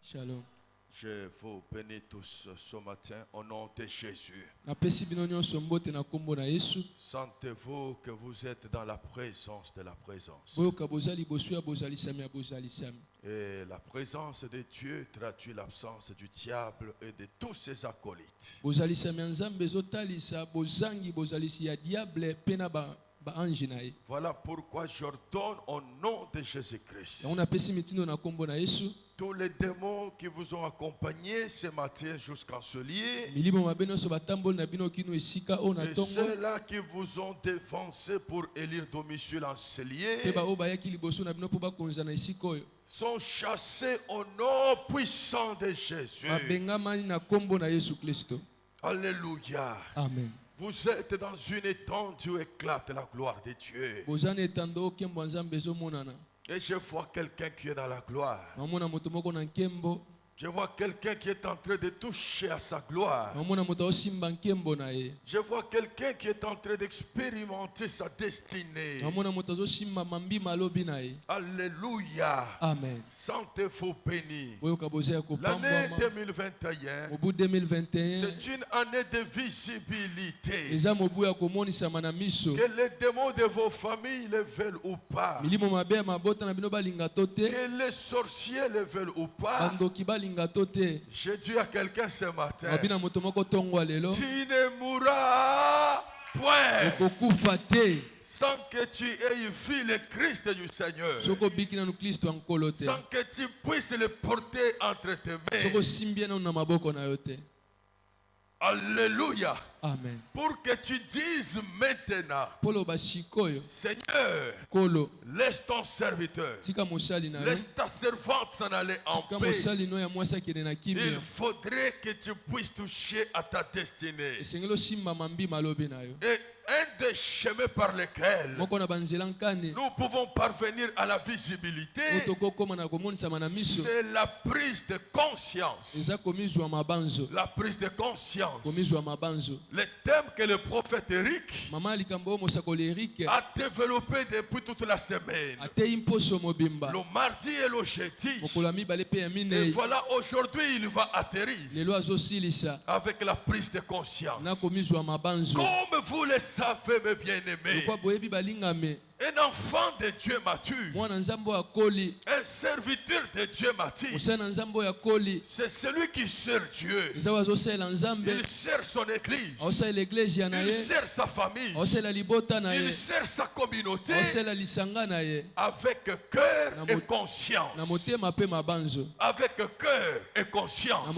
Shalom. Je vous bénis tous ce matin au nom de Jésus. Sentez-vous que vous êtes dans la présence de la présence. Et la présence de Dieu traduit l'absence du diable et de tous ses acolytes. Voilà pourquoi j'ordonne au nom de Jésus-Christ. Tous les démons qui vous ont accompagné ce matin jusqu'en ce lieu, et ceux-là qui vous ont dévancé pour élire domicile en ce lieu, sont chassés au nom puissant de Jésus. Alléluia. Amen. Vous êtes dans une étendue où éclate la gloire de Dieu. Et je vois quelqu'un qui est dans la gloire. Je vois quelqu'un qui est en train de toucher à sa gloire. Je vois quelqu'un qui est en train d'expérimenter sa destinée. Alléluia. Amen. Sentez-vous bénis. L'année 2021, c'est une année de visibilité. Que les démons de vos familles le veulent ou pas. Que les sorciers le veulent ou pas. Je dis à quelqu'un ce matin, tu ne mourras point sans que tu aies vu le Christ du Seigneur, sans que tu puisses le porter entre tes mains. Alléluia. Amen. Pour que tu dises maintenant, Seigneur, laisse ton serviteur, laisse ta servante s'en aller en paix. Il faudrait que tu puisses toucher à ta destinée. Et un des chemins par lesquels nous pouvons parvenir à la visibilité, c'est la prise de conscience. La prise de conscience. Le thème que le prophète Eric a développé depuis toute la semaine, le mardi et le jeudi. Et voilà, aujourd'hui il va atterrir avec la prise de conscience. Comme vous le savez, mes bien-aimés, un enfant de Dieu mature, un serviteur de Dieu mature, c'est celui qui sert Dieu. Il sert son église, il sert sa famille, il sert sa communauté avec cœur et conscience. Avec cœur et conscience.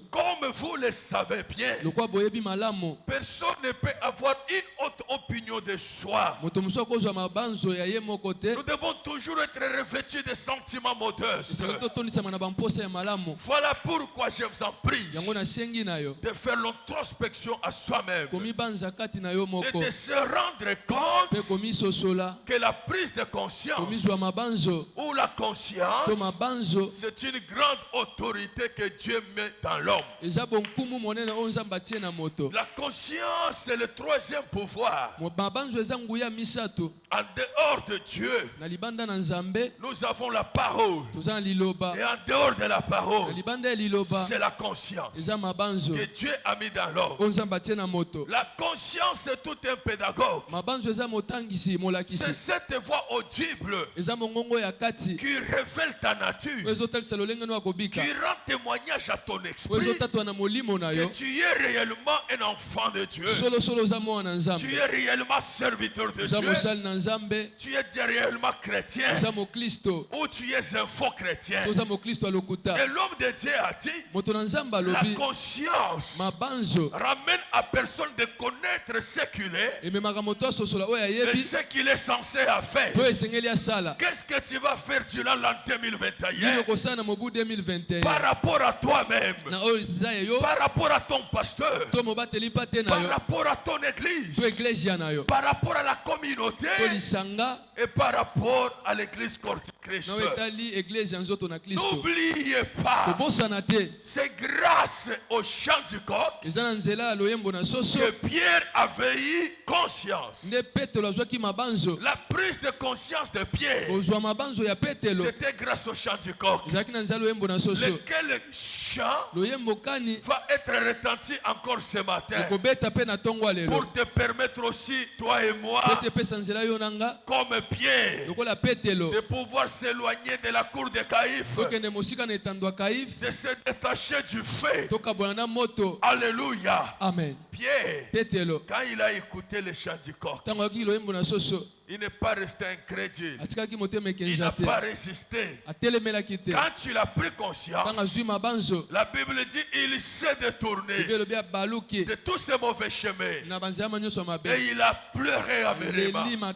Comme vous le savez bien, personne ne peut avoir une autre opinion de soi. Nous devons toujours être revêtus de sentiments modestes. Voilà pourquoi je vous en prie de faire l'introspection à soi-même et de se rendre compte que la prise de conscience ou la conscience, c'est une grande autorité que Dieu met dans l'homme. La conscience, c'est le troisième pouvoir. En dehors de Dieu, nous avons la parole. Et en dehors de la parole, c'est la conscience que Dieu a mis dans l'homme. La conscience, c'est tout un pédagogue. C'est cette voix audible qui révèle ta nature, qui rend témoignage à ton esprit que tu es réellement un enfant de Dieu. Tu es réellement serviteur de Dieu. Tu es réellement chrétien ou tu es un faux chrétien. Et l'homme de Dieu a dit, la conscience ramène à personne de connaître ce qu'il est et ce qu'il est censé faire. Qu'est-ce que tu vas faire durant l'an 2021 par rapport à toi-même, par rapport à ton pasteur, par rapport à ton église, par rapport à la communauté et par rapport à l'église Corti Christ. N'oubliez pas, c'est grâce au chant du coq que Pierre avait eu conscience. La prise de conscience de Pierre, c'était grâce au chant du coq. Lequel chant va être retenti encore ce matin pour te permettre aussi, toi et moi, comme Pierre, de pouvoir s'éloigner de la cour de Caïphe, de se détacher du fait. Alléluia. Amen. Pierre, quand il a écouté le chant du coq, il n'est pas resté incrédule. Il n'a pas résisté. Quand tu l'as pris conscience, la Bible dit il s'est détourné de tous ces mauvais chemins. Et il a pleuré amèrement,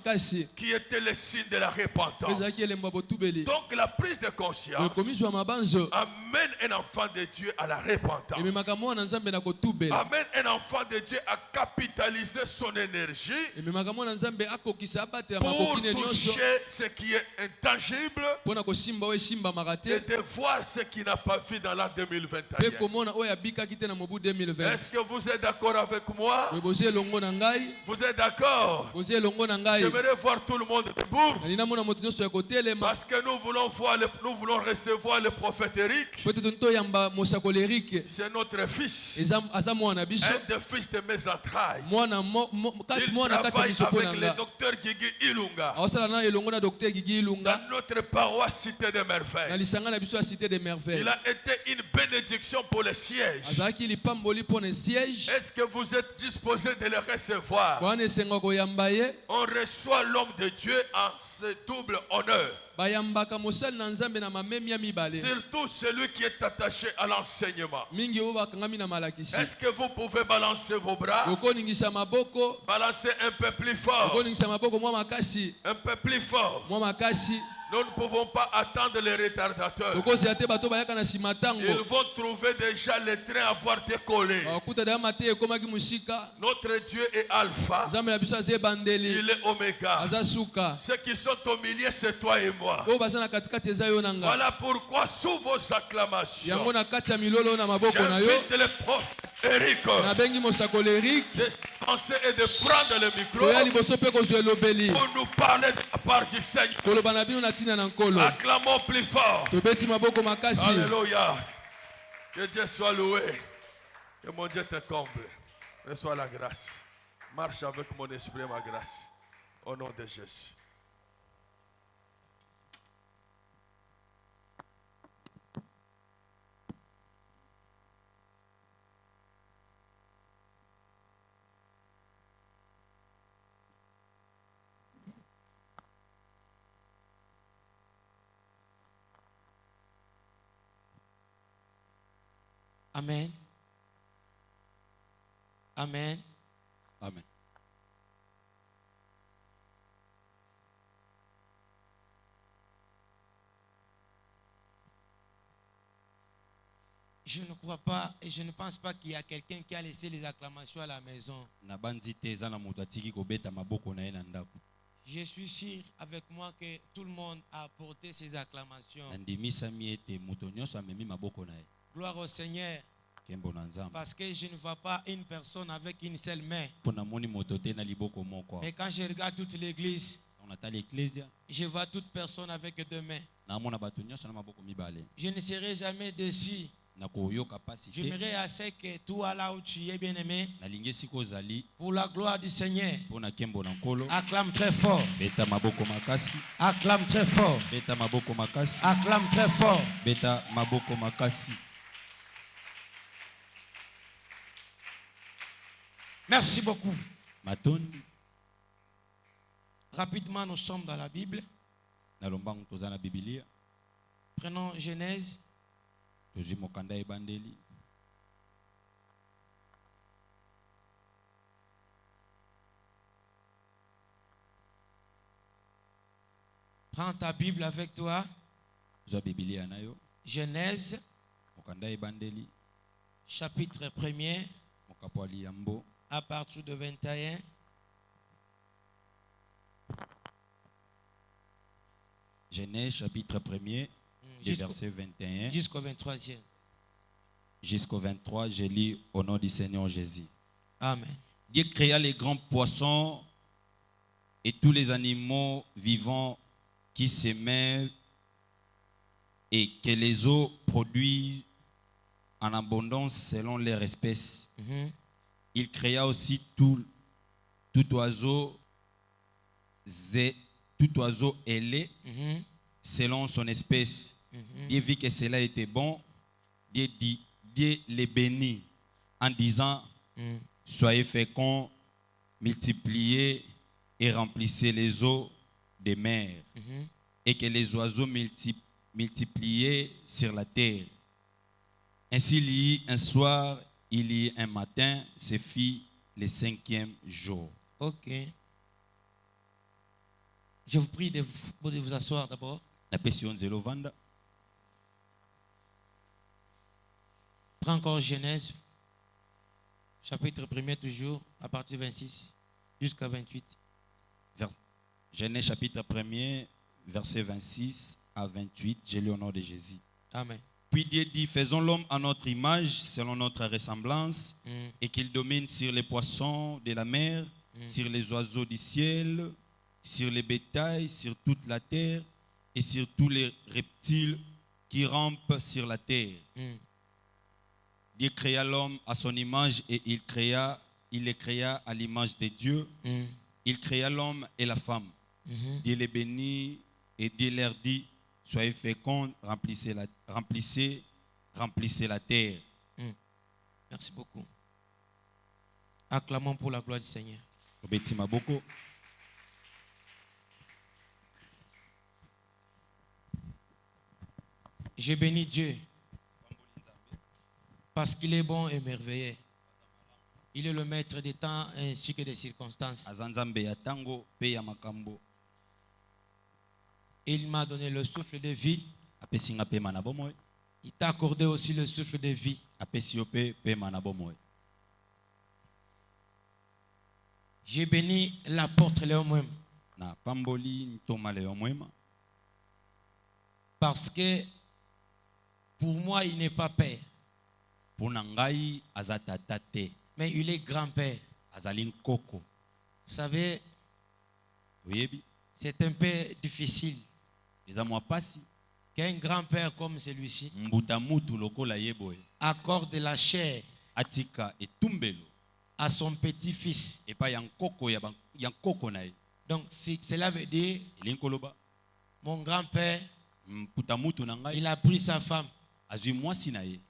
qui était le signe de la repentance. Donc la prise de conscience amène un enfant de Dieu à la repentance. Amène un enfant de Dieu à capitaliser son énergie pour toucher ce qui est intangible et de voir ce qu'il n'a pas vu dans l'an 2021. Est-ce que vous êtes d'accord avec moi? Vous êtes d'accord? J'aimerais voir tout le monde debout, parce que nous voulons recevoir le prophète Eric. C'est notre fils, un des fils de mes entrailles. Il travaille avec le docteur Gigi Ilunga dans notre paroisse Cité des Merveilles. Il a été une bénédiction pour le siège. Est-ce que vous êtes disposé de le recevoir? On reçoit l'homme de Dieu en ce double honneur. Surtout celui qui est attaché à l'enseignement. Est-ce que vous pouvez balancer vos bras? Balancer un peu plus fort. Un peu plus fort. Nous ne pouvons pas attendre les retardateurs. Ils vont trouver déjà le train avoir décollé. Notre Dieu est Alpha. Il est Oméga. Ceux qui sont au milieu, c'est toi et moi. Voilà pourquoi sous vos acclamations, j'invite le prophète Eric de penser et de prendre le micro pour nous parler de la part du Seigneur. Acclamons plus fort. Alléluia. Que Dieu soit loué. Que mon Dieu te comble. Reçois la grâce. Marche avec mon esprit et ma grâce. Au nom de Jésus. Amen. Amen. Amen. Je ne crois pas et je ne pense pas qu'il y a quelqu'un qui a laissé les acclamations à la maison. Je suis sûr avec moi que tout le monde a apporté ses acclamations. Gloire au Seigneur. Parce que je ne vois pas une personne avec une seule main. Mais quand je regarde toute l'église, je vois toute personne avec deux mains. Je ne serai jamais déçu. J'aimerais assez que toi là où tu es bien aimé, pour la gloire du Seigneur, acclame très fort. Acclame très fort. Acclame très fort. Merci beaucoup. Rapidement, nous sommes dans la Bible. Prenons Genèse. Prends ta Bible avec toi. Genèse, chapitre 1er, à partir de 21. Genèse chapitre 1er, verset 21. Jusqu'au 23e. Jusqu'au 23, je lis au nom du Seigneur Jésus. Amen. Dieu créa les grands poissons et tous les animaux vivants qui s'émeuvent et que les eaux produisent en abondance selon leur espèce. Il créa aussi tout oiseau ailé selon son espèce. Dieu vit que cela était bon. Dieu les bénit en disant soyez féconds, multipliez et remplissez les eaux des mers et que les oiseaux multipliez sur la terre. Ainsi il y eut un soir, il y eut un matin, ce fut le 5e jour. Ok. Je vous prie de vous asseoir d'abord. Prends encore Genèse, chapitre 1er toujours, à partir de 26 jusqu'à 28. Genèse chapitre 1er, verset 26 à 28, j'ai lu au nom de Jésus. Amen. Puis Dieu dit, faisons l'homme à notre image, selon notre ressemblance, et qu'il domine sur les poissons de la mer, sur les oiseaux du ciel, sur les bétails, sur toute la terre, et sur tous les reptiles qui rampent sur la terre. Dieu créa l'homme à son image et il les créa à l'image de Dieu. Il créa l'homme et la femme. Dieu les bénit et Dieu leur dit, soyez féconds, remplissez la terre. Merci beaucoup. Acclamons pour la gloire du Seigneur. Je bénis Dieu parce qu'il est bon et merveilleux. Il est le maître des temps ainsi que des circonstances. Il m'a donné le souffle de vie. Il t'a accordé aussi le souffle de vie. J'ai béni l'apôtre Léon Mwem. Parce que pour moi, il n'est pas père. Mais il est grand-père. Vous savez, c'est un peu difficile qu'un grand-père comme celui-ci accorde la chair à son petit-fils. Donc, cela veut dire mon grand-père, il a pris sa femme.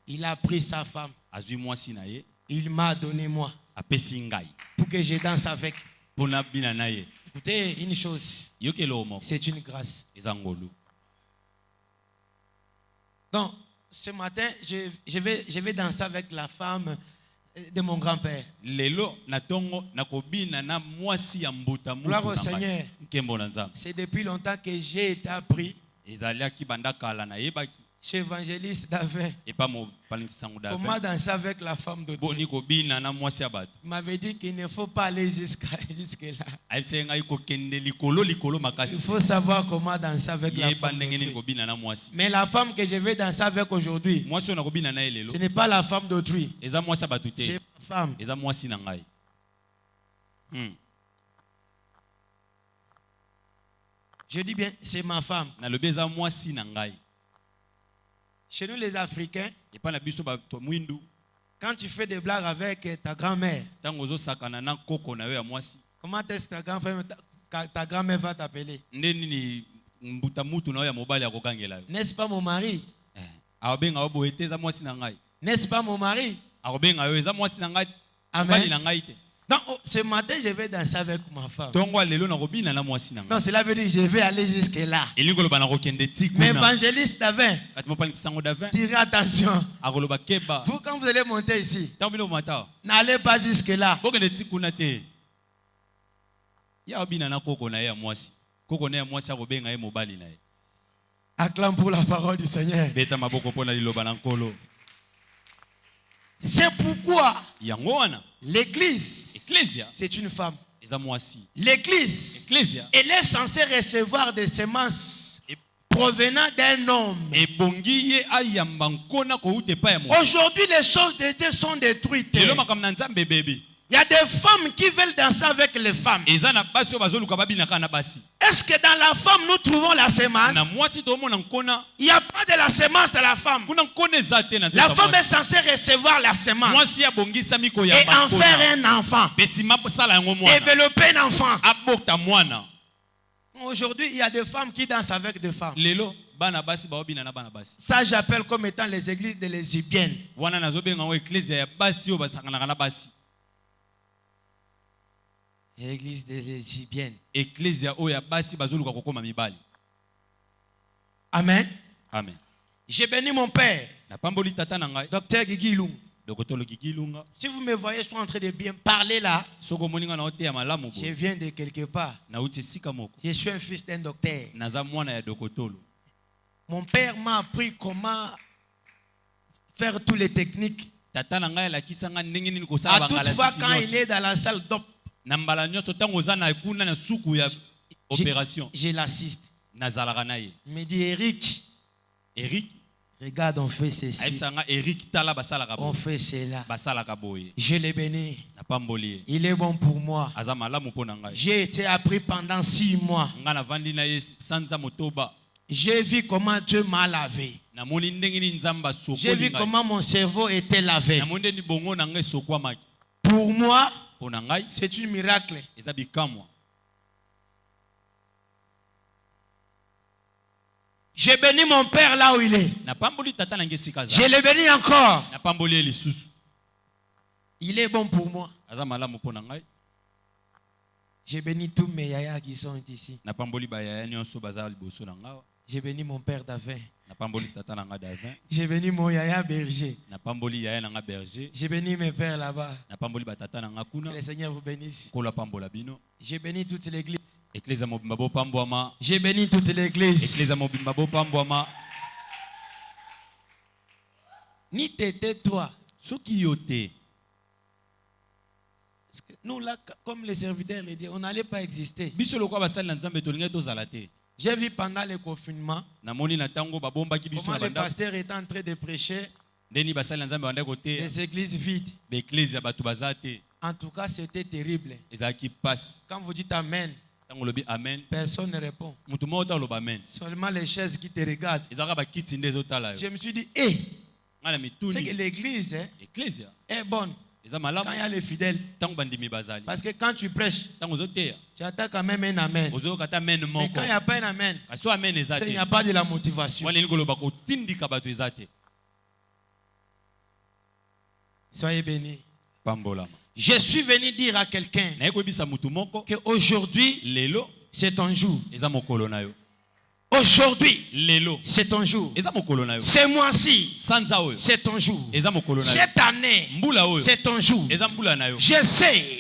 Il a pris sa femme. Il m'a donné moi pour que je danse avec. Écoutez une chose, c'est une grâce. Donc, ce matin, je vais danser avec la femme de mon grand-père. Gloire au Seigneur. C'est depuis longtemps que j'ai été appris chez évangéliste Davin. Comment danser avec la femme de Dieu? Il m'avait dit qu'il ne faut pas aller jusque-là. Il faut savoir comment danser avec la femme de Dieu. Mais la femme que je vais danser avec aujourd'hui, ce n'est pas la femme d'autrui. C'est ma femme. Je dis bien, c'est ma femme. Chez nous les Africains, quand tu fais des blagues avec ta grand-mère, comment est-ce que ta grand-mère va t'appeler? N'est-ce pas mon mari? N'est-ce pas mon mari? Amen. Donc, ce matin, je vais danser avec ma femme. Donc, cela veut dire que je vais aller jusque-là. Mais évangéliste Davin, tirez attention. Vous, quand vous allez monter ici, n'allez pas jusque-là. Acclame pour la parole du Seigneur. C'est pourquoi l'église, c'est une femme. L'église, elle est censée recevoir des semences provenant d'un homme. Aujourd'hui, les choses de Dieu sont détruites. Il y a des femmes qui veulent danser avec les femmes. Est-ce que dans la femme nous trouvons la sémence? Il n'y a pas de la sémence de la femme. La femme est censée recevoir la sémence et en faire un enfant. Développer un enfant. Aujourd'hui, il y a des femmes qui dansent avec des femmes. Ça, j'appelle comme étant les églises de lesbiennes. Église des lesbiennes. Amen. Amen. J'ai béni mon père, docteur Guigui Lunga. Si vous me voyez, je suis en train de bien parler là. Je viens de quelque part. Je suis un fils d'un docteur. Mon père m'a appris comment faire toutes les techniques. À toute fois, quand il est dans la salle d'op, je l'assiste. Il me dit, Eric, regarde, on fait ceci. On fait cela. Je l'ai béni. Il est bon pour moi. J'ai été appris pendant 6 mois. J'ai vu comment Dieu m'a lavé. J'ai vu comment mon cerveau était lavé. Pour moi, c'est un miracle. J'ai béni mon père là où il est. Je l'ai béni encore. Il est bon pour moi. J'ai béni tous mes yaya qui sont ici. J'ai béni mon père Davin. J'ai béni mon yaya berger. J'ai béni mes pères là-bas. Que le Seigneur vous bénisse. J'ai béni toute l'église. J'ai béni toute l'église. Ni t'étais toi. Nous là, comme les serviteurs le disent, on n'allait pas exister. J'ai vu pendant le confinement comment le pasteur est en train de prêcher les églises vides. En tout cas, c'était terrible. Quand vous dites Amen, personne ne répond. Seulement les chaises qui te regardent. Je me suis dit, c'est que l'église est bonne. Quand il y a les fidèles. Parce que quand tu prêches, tu attends quand même un amen. Mais quand il n'y a pas un amen, il n'y a pas de la motivation. Soyez bénis. Je suis venu dire à quelqu'un qu'aujourd'hui, c'est ton jour. Aujourd'hui, c'est ton jour. Ce mois-ci, c'est ton jour. Cette année, c'est ton jour. Je sais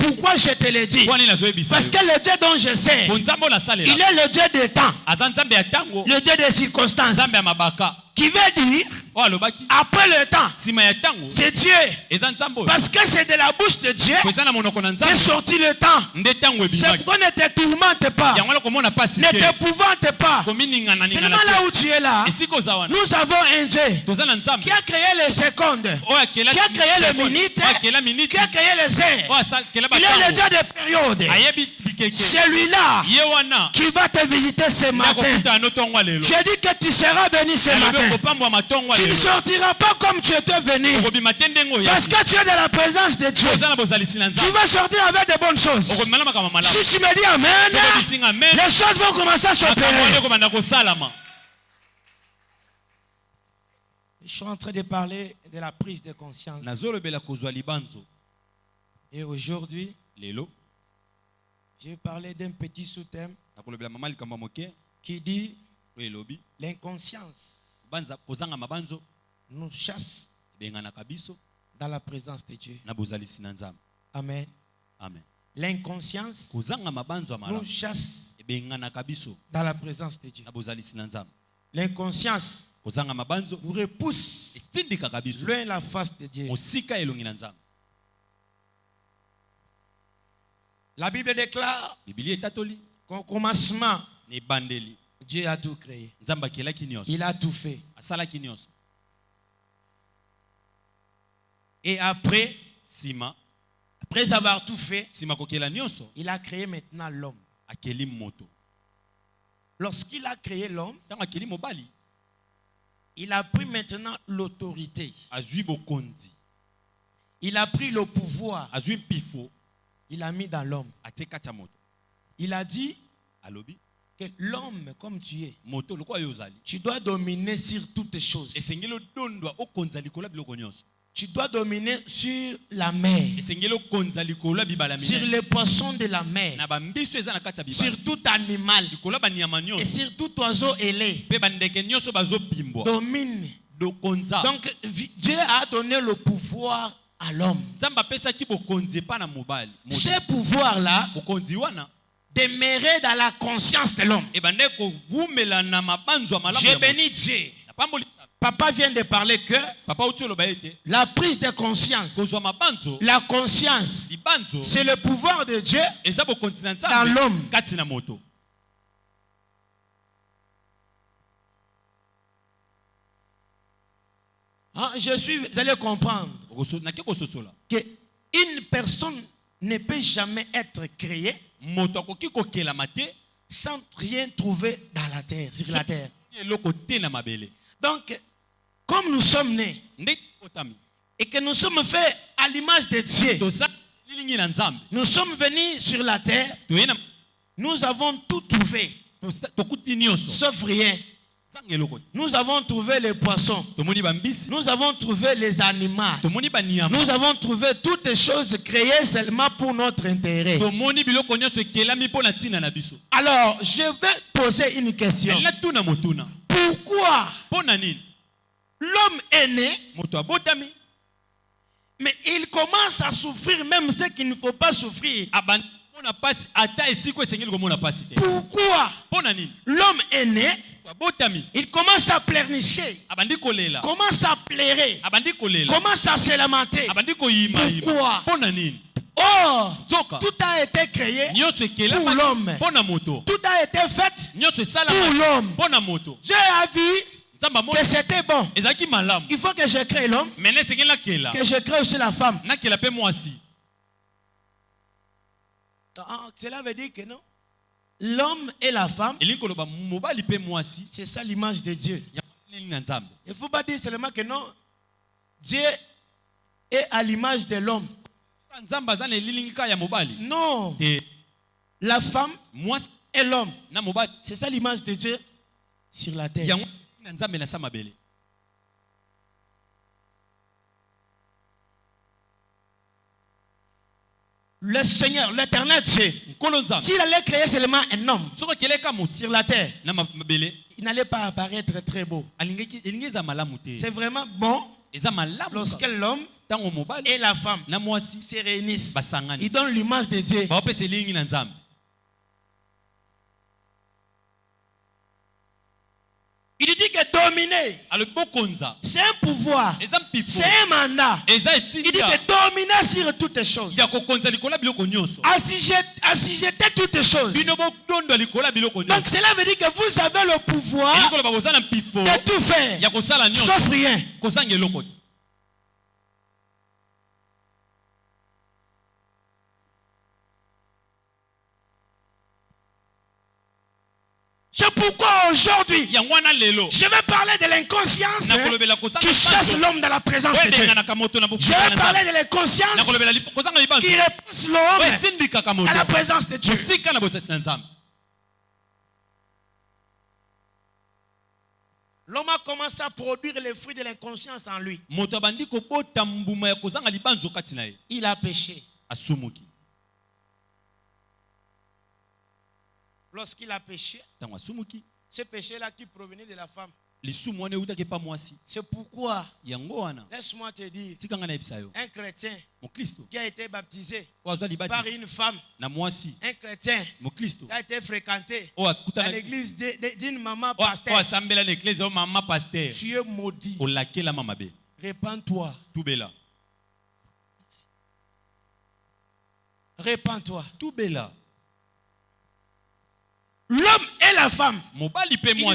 pourquoi je te le dis. Parce que le Dieu dont je sais, il est le Dieu des temps, le Dieu des circonstances. Qui veut dire, après le temps, c'est Dieu. Parce que c'est de la bouche de Dieu qu'est sorti le temps. C'est pourquoi ne te tourmente pas, ne t'épouvante pas. Seulement là où tu es là, nous avons un Dieu qui a créé les secondes, qui a créé les minutes, qui a créé les heures. Il est le Dieu des périodes. Celui-là qui va te visiter ce matin. Je dis que tu seras béni ce matin. Tu ne sortiras pas comme tu étais venu. Parce que tu es dans la présence de Dieu. Tu vas sortir avec de bonnes choses. Si tu me dis Amen, les choses vont commencer à s'opérer. Je suis en train de parler de la prise de conscience. Et aujourd'hui, je vais parler d'un petit sous-thème qui dit l'inconscience nous chasse dans la présence de Dieu. Amen. L'inconscience nous chasse dans la présence de Dieu. L'inconscience nous repousse loin la face de Dieu. La Bible déclare qu'au commencement, Dieu a tout créé. Il a tout fait. Et après avoir tout fait, il a créé maintenant l'homme. Lorsqu'il a créé l'homme, il a pris maintenant l'autorité. Il a pris le pouvoir. Il a mis dans l'homme. Il a dit que l'homme, comme tu es, tu dois dominer sur toutes choses. Tu dois dominer sur la mer, sur les poissons de la mer, sur tout animal et sur tout oiseau ailé. Domine. Donc Dieu a donné le pouvoir à l'homme. Ce pouvoir-là demeurait dans la conscience de l'homme. J'ai béni Dieu. Papa vient de parler que la prise de conscience, la conscience, c'est le pouvoir de Dieu dans l'homme. Vous allez comprendre qu'une personne ne peut jamais être créée sans rien trouver dans la terre, sur la terre. Donc, comme nous sommes nés et que nous sommes faits à l'image de Dieu, nous sommes venus sur la terre, nous avons tout trouvé, sauf rien. Nous avons trouvé les poissons, nous avons trouvé les animaux, nous avons trouvé toutes les choses créées seulement pour notre intérêt. Alors, je vais poser une question. Pourquoi l'homme est né, mais il commence à souffrir même ce qu'il ne faut pas souffrir? Pourquoi l'homme est né, il commence à pleurnicher, commence à pleurer, commence à se lamenter? Pourquoi? Oh, tout a été créé pour l'homme. Tout a été fait pour l'homme. J'ai vu que c'était bon. Il faut que je crée l'homme, que je crée aussi la femme. Cela veut dire que non. L'homme et la femme, c'est ça l'image de Dieu. Il ne faut pas dire seulement que non, Dieu est à l'image de l'homme. Non. La femme et l'homme, c'est ça l'image de Dieu sur la terre. Le Seigneur, l'éternel Dieu, s'il allait créer seulement un homme sur la terre, il n'allait pas apparaître très beau. C'est vraiment bon lorsque l'homme et la femme se réunissent. Ils donnent l'image de Dieu. Il dit que dominer, c'est un pouvoir, c'est un mandat. Il dit que dominer sur toutes les choses, assujetter toutes les choses. Donc cela veut dire que vous avez le pouvoir de tout faire, sauf rien. C'est pourquoi aujourd'hui, je vais parler de l'inconscience qui chasse l'homme dans la présence de Dieu. Je vais parler de l'inconscience qui repousse l'homme à la présence de Dieu. L'homme a commencé à produire les fruits de l'inconscience en lui. Il a péché. Lorsqu'il a péché, ce péché-là qui provenait de la femme. C'est pourquoi, laisse-moi te dire, un chrétien qui a été baptisé par une femme, un chrétien qui a été fréquenté dans l'église d'une maman pasteur, tu es maudit. Répands-toi. Répands-toi. l'homme et la femme, ils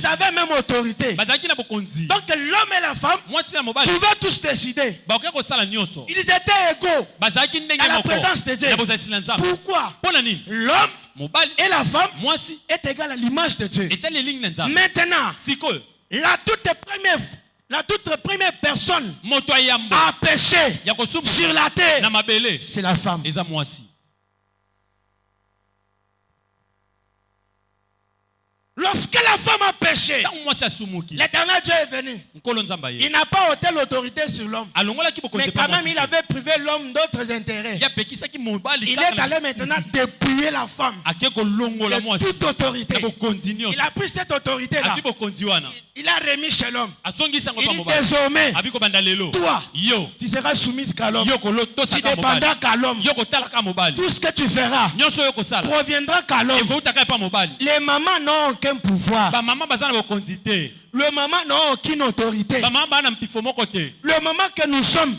avaient même autorité. Donc l'homme et la femme pouvaient tous décider. Ils étaient égaux à la présence de Dieu. Pourquoi? L'homme et la femme est égal à l'image de Dieu. Maintenant, la toute première personne à pécher sur la terre, c'est la femme. Lorsque la femme a péché, l'Éternel Dieu est venu. Il n'a pas ôté l'autorité sur l'homme. Mais quand même, il avait privé l'homme d'autres intérêts. Il est allé maintenant dépouiller la femme de toute autorité. Il a pris cette autorité-là. Il a remis chez l'homme. Il dit désormais, toi, tu seras soumise qu'à l'homme. Tu dépendras qu'à l'homme. Tout ce que tu feras proviendra qu'à l'homme. Les mamans n'ont aucun pouvoir. Le maman n'a aucune autorité. Le maman que nous sommes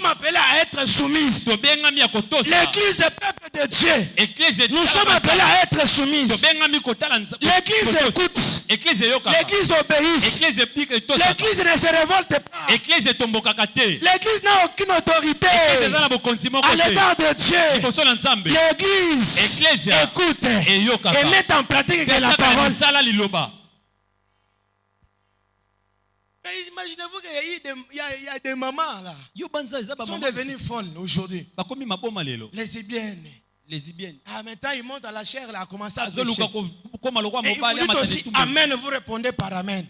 appelés à être soumises. L'église est peuple de Dieu. Nous sommes appelés à être soumises. L'église écoute. L'église obéit. L'église ne se révolte pas. L'église n'a aucune autorité à l'égard de Dieu. L'église écoute et met en pratique la parole. Imaginez-vous qu'il y a des mamans là qui sont devenues folles aujourd'hui. Lesbiennes. Ah, maintenant ils montent à la chair là, à commencer à prêcher. Et vous dites aussi amen, vous répondez par amen.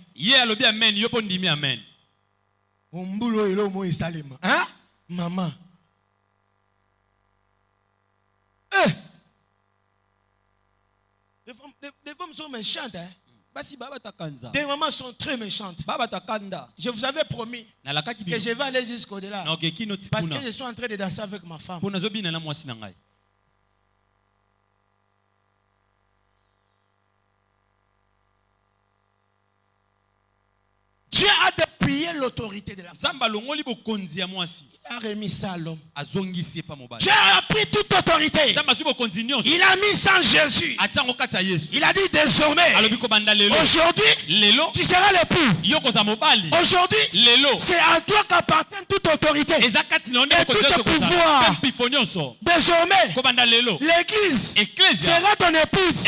Hein? Maman. Les femmes sont méchantes. Hein? Des mamans sont très méchantes. Je vous avais promis que je vais aller jusqu'au-delà. Parce que je suis en train de danser avec ma femme. Dieu a dépouillé l'autorité de la femme. Il a remis ça à l'homme. Dieu a pris toute autorité. Il a mis ça en Jésus. Il a dit désormais, aujourd'hui, tu seras l'époux. Aujourd'hui, c'est à toi qu'appartient toute autorité et tout pouvoir. Désormais, l'église sera ton épouse.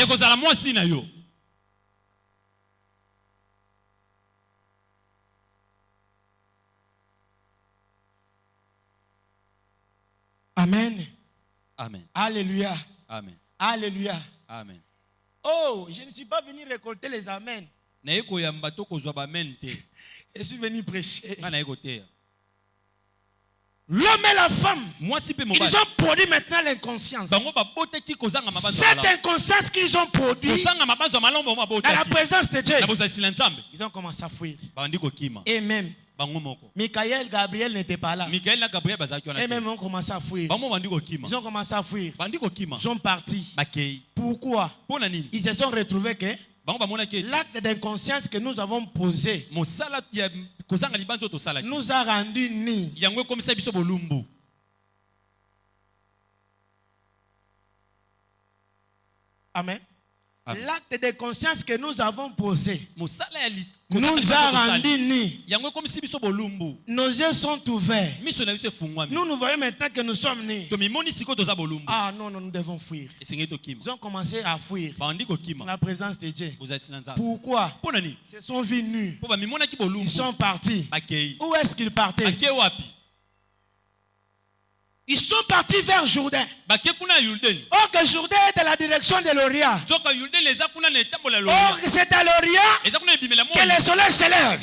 Amen. Amen. Alléluia. Amen. Alléluia. Amen. Oh, je ne suis pas venu récolter les amens. Je suis venu prêcher. L'homme et la femme, ils ont produit maintenant l'inconscience. Cette inconscience qu'ils ont produite dans la présence de Dieu, ils ont commencé à fuir. Et même Michael, Gabriel n'étaient pas là. Et même ont commencé à fuir. Ils ont commencé à fuir. Ils sont partis. Pourquoi? Ils se sont retrouvés que l'acte d'inconscience que nous avons posé nous a rendu nus. Amen. L'acte de conscience que nous avons posé nous a rendu nus. Nos yeux sont ouverts. Nous voyons maintenant que nous sommes nus. Ah non, nous devons fuir. Ils ont commencé à fuir la présence de Dieu. Pourquoi? Ils sont venus. Ils sont partis. Où est-ce qu'ils partaient? Ils sont partis vers Jourdain. Or que Jourdain est à la direction de l'Orient. Or que c'est à l'Orient que le soleil s'élève.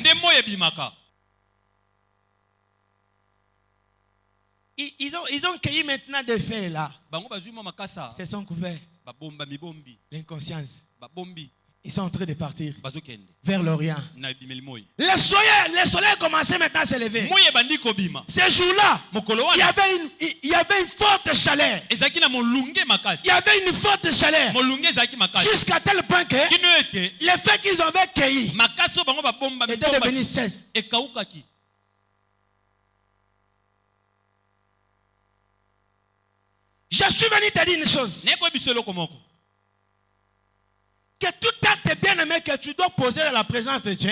Ils ont cueilli maintenant des feuilles là. Ils se sont couverts. L'inconscience. Ils sont en train de partir vers l'Orient. Le soleil commençait maintenant à se lever. Ce jour-là, il y avait une forte chaleur. Il y avait une forte chaleur. Jusqu'à tel point que les feuilles qu'ils avaient cueillies étaient devenues sèches. Je suis venu te dire une chose. que tout acte bien-aimé que tu dois poser dans la présence de Dieu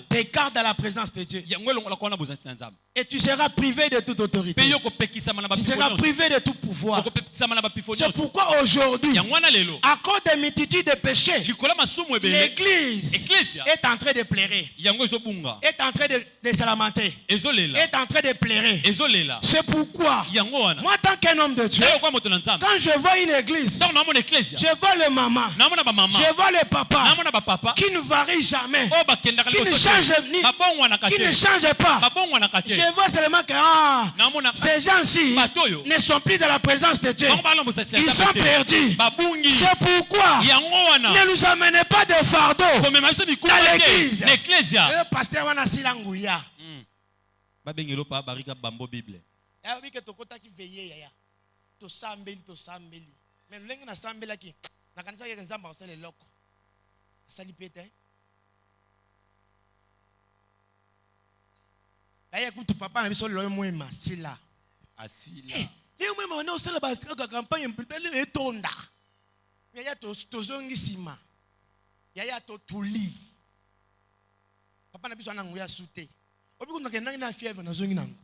t'écarte de la présence de Dieu. Et tu seras privé de toute autorité. Tu seras privé de tout pouvoir. C'est pourquoi aujourd'hui, à cause des multitudes de péchés, l'église est en train de pleurer, est en train de se lamenter, est en train de pleurer. C'est pourquoi, moi, tant qu'un homme de Dieu, quand je vois une église, je vois le maman, je vois le papa qui ne varie jamais, qui ne change pas. Je vois seulement que ces gens-ci ne sont plus dans la présence de Dieu. Ils sont perdus. C'est pourquoi ne nous amenez pas de fardeau dans l'église. Le pasteur wana silangouya. Babengelo pa barika bambo Bible. Ya bi ke tokota ki veiller yaya. To sambeli. Mais lengi na sambela ki. Na kanisa ke nzamba osele loko. Asali pete. Là écoute papa na biso lo mwema sila. Asila. Le mwema wana osala ba campagne mpele etonda. Yaya to zongi sima. Yaya to tuli. Papa na biso na nguya sute. Obi kuna ke na fièvre na zongi nango.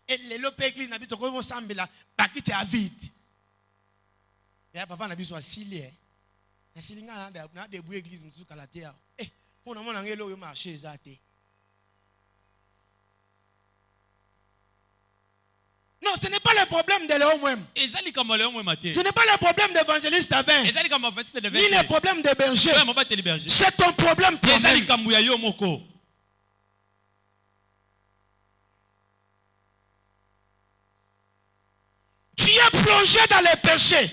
Et les lopes église na biso ko sambela bakiti a vide. Ya papa na biso asili na silinga na de bu église musu kalatea. Pona mona ngelo yo marché ezate. Non, ce n'est pas le problème de Léon même. Ce n'est pas le problème d'évangéliste Avin. Ni le problème de berger. C'est ton problème toi-même. Tu es plongé dans les péchés.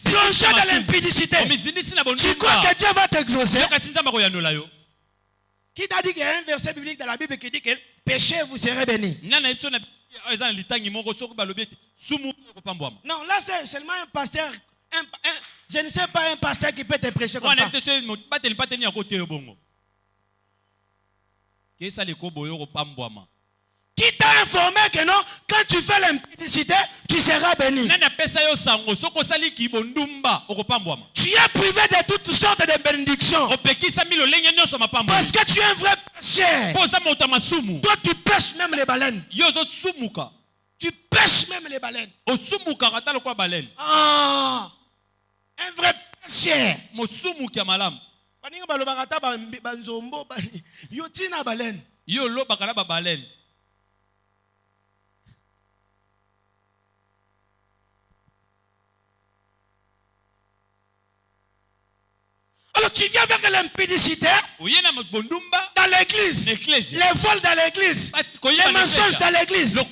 Plongé dans l'impudicité. Tu crois que Dieu va t'exaucer? Qui t'a dit qu'il y a un verset biblique dans la Bible qui dit que péché vous serez bénis? Non, là c'est seulement un pasteur. Je ne sais pas un pasteur qui peut te prêcher comme ça. Qui t'a informé que non, quand tu fais l'impudicité, tu seras béni? Tu es privé de toutes sortes de bénédictions. Parce que tu es un vrai pécheur. Toi, tu pêches même les baleines. Tu pêches même les baleines. Ah, un vrai pécheur. Alors tu viens avec l'impudicité dans l'église, les vols dans l'église, les mensonges dans l'église, et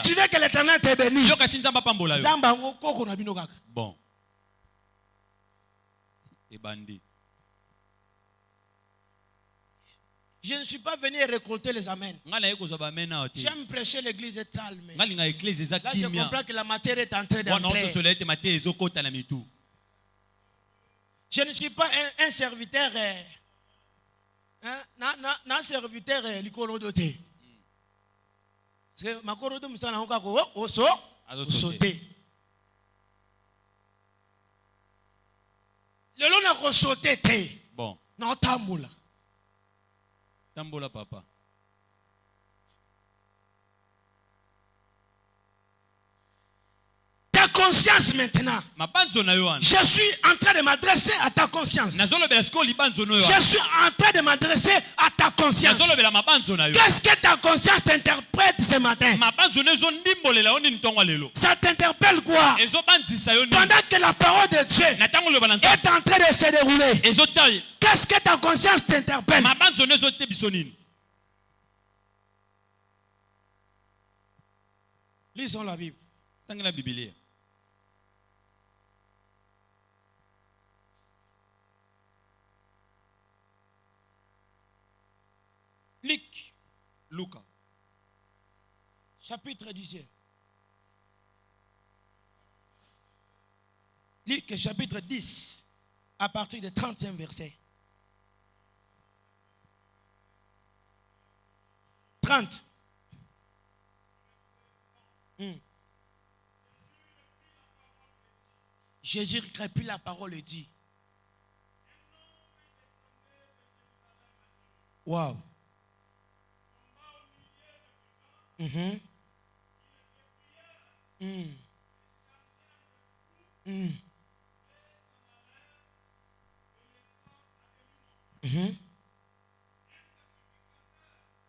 tu veux que l'Éternel te bénisse. Bon. Et bandit. Je ne suis pas venu récolter les amens. J'aime prêcher l'église est calme. Là je comprends que la matière est en train d'entrer. Je ne suis pas un serviteur. Un serviteur likolodoté. Parce que ma korodo musana honka ko oso sauter. Le long na ko sauter te. Bon. Na tambola. Tambola papa. Ta conscience maintenant. Je suis en train de m'adresser à ta conscience. Je suis en train de m'adresser à ta conscience. Qu'est-ce que ta conscience t'interprète ce matin? Ça t'interpelle quoi? Pendant que la parole de Dieu est en train de se dérouler, qu'est-ce que ta conscience t'interpelle? Lisons la Bible. Luca. Chapitre 10. Luc chapitre 10, à partir du 30e verset. 30. Jésus répit la parole et dit. Wow.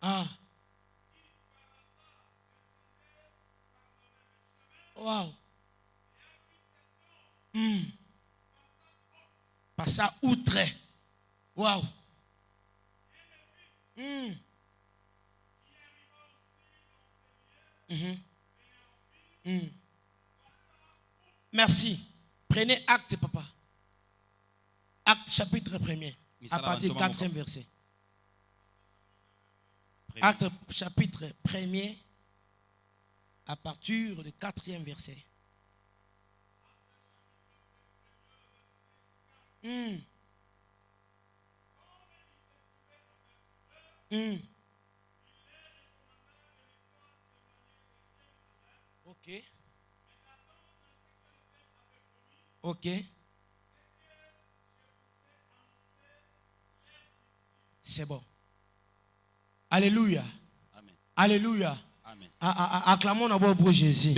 Ah. Wow. Passa outre. Wow. Merci. Prenez acte, papa. Acte chapitre 1er. À partir du 4e verset. Acte chapitre 1er. À partir du 4e verset. Ok. Ok. C'est bon. Alléluia. Amen. Alléluia. Amen. Acclamons d'abord pour Jésus.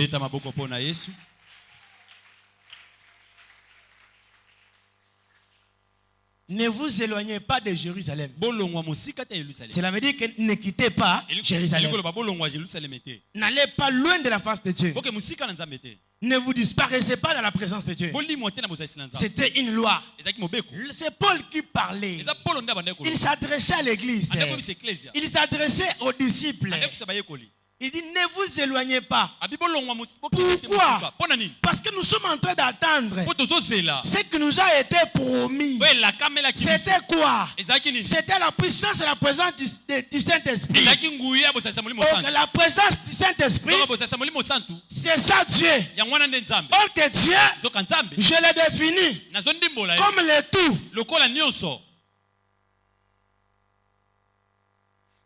Ne vous éloignez pas de Jérusalem. Cela veut dire que ne quittez pas Jérusalem. N'allez pas loin de la face de Dieu. Ne vous disparaissez pas dans la présence de Dieu. C'était une loi. C'est Paul qui parlait. Il s'adressait à l'église. Il s'adressait aux disciples. Il dit, ne vous éloignez pas. Pourquoi? Parce que nous sommes en train d'attendre ce qui nous a été promis. C'était quoi? C'était la puissance et la présence du Saint-Esprit. Donc la présence du Saint-Esprit, c'est ça Dieu. Or que Dieu, je l'ai défini comme le tout.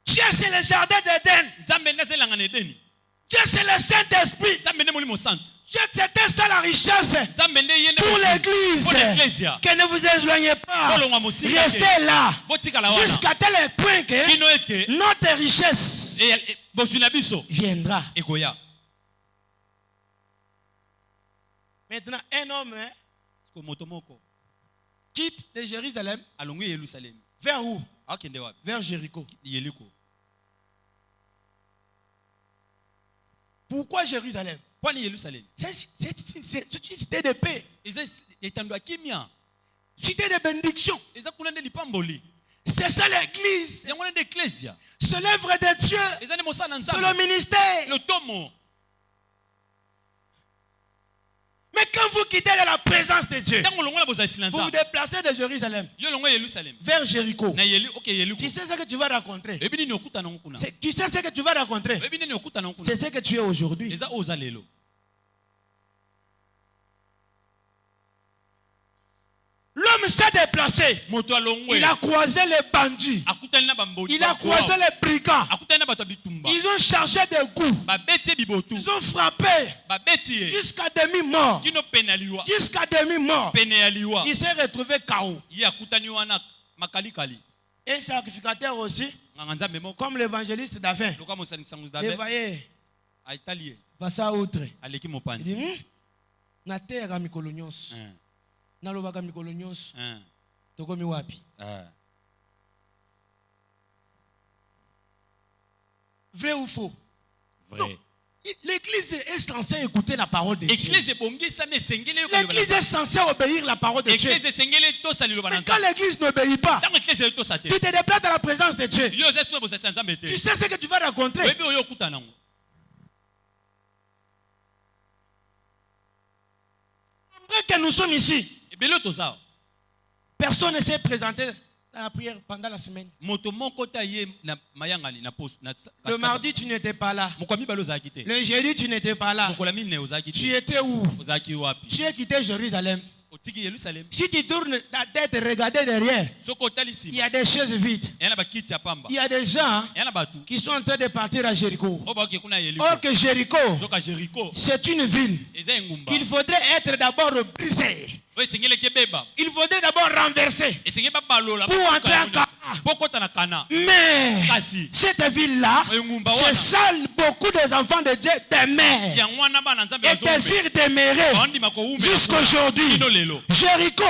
Dieu c'est le jardin d'Éden. Dieu c'est le Saint-Esprit. Dieu c'était ça la richesse pour l'église. Que ne vous éloignez pas. Restez là. Jusqu'à tel point que notre richesse viendra. Maintenant un homme quitte de Jérusalem. Vers où? Vers Jéricho. Pourquoi Jérusalem? C'est une cité de paix. Cité de bénédiction. C'est ça l'église. C'est l'œuvre de Dieu. C'est le ministère. Mais quand vous quittez de la présence de Dieu, vous vous déplacez de Jérusalem vers Jéricho. Tu sais ce que tu vas rencontrer. Tu sais ce que tu vas rencontrer. C'est ce que tu es aujourd'hui. L'homme s'est déplacé. Il a croisé les bandits. Il a croisé les brigands. Ils ont chargé des coups. Ils ont frappé jusqu'à demi-mort. Jusqu'à demi-mort. Il s'est retrouvé KO. Un sacrificateur aussi, comme l'évangéliste Davin. Vous voyez, passa outre. Il dit, na terre mikolo nyonso. Nalobaka mikolo nyonso. Tokomi wapi? Vrai ou faux? Vrai. L'église est censée écouter la parole de Dieu. L'église est censée obéir la parole de Dieu. Mais quand l'église n'obéit pas, tu te déplaces dans la présence de Dieu. Tu sais ce que tu vas rencontrer. Que nous sommes ici. Personne ne s'est présenté dans la prière pendant la semaine. Le mardi, tu n'étais pas là. Le jeudi, tu n'étais pas là. Tu étais où? Tu as quitté Jérusalem. Si tu tournes ta tête et regardes derrière, il y a des chaises vides. Il y a des gens qui sont en train de partir à Jéricho. Or que Jéricho, c'est une ville qu'il faudrait être d'abord brisé. Il faudrait d'abord renverser pour entrer en Cana. Mais cette ville-là, c'est ça beaucoup des enfants de Dieu d'aimer et désirent d'aimer jusqu'aujourd'hui. Jéricho,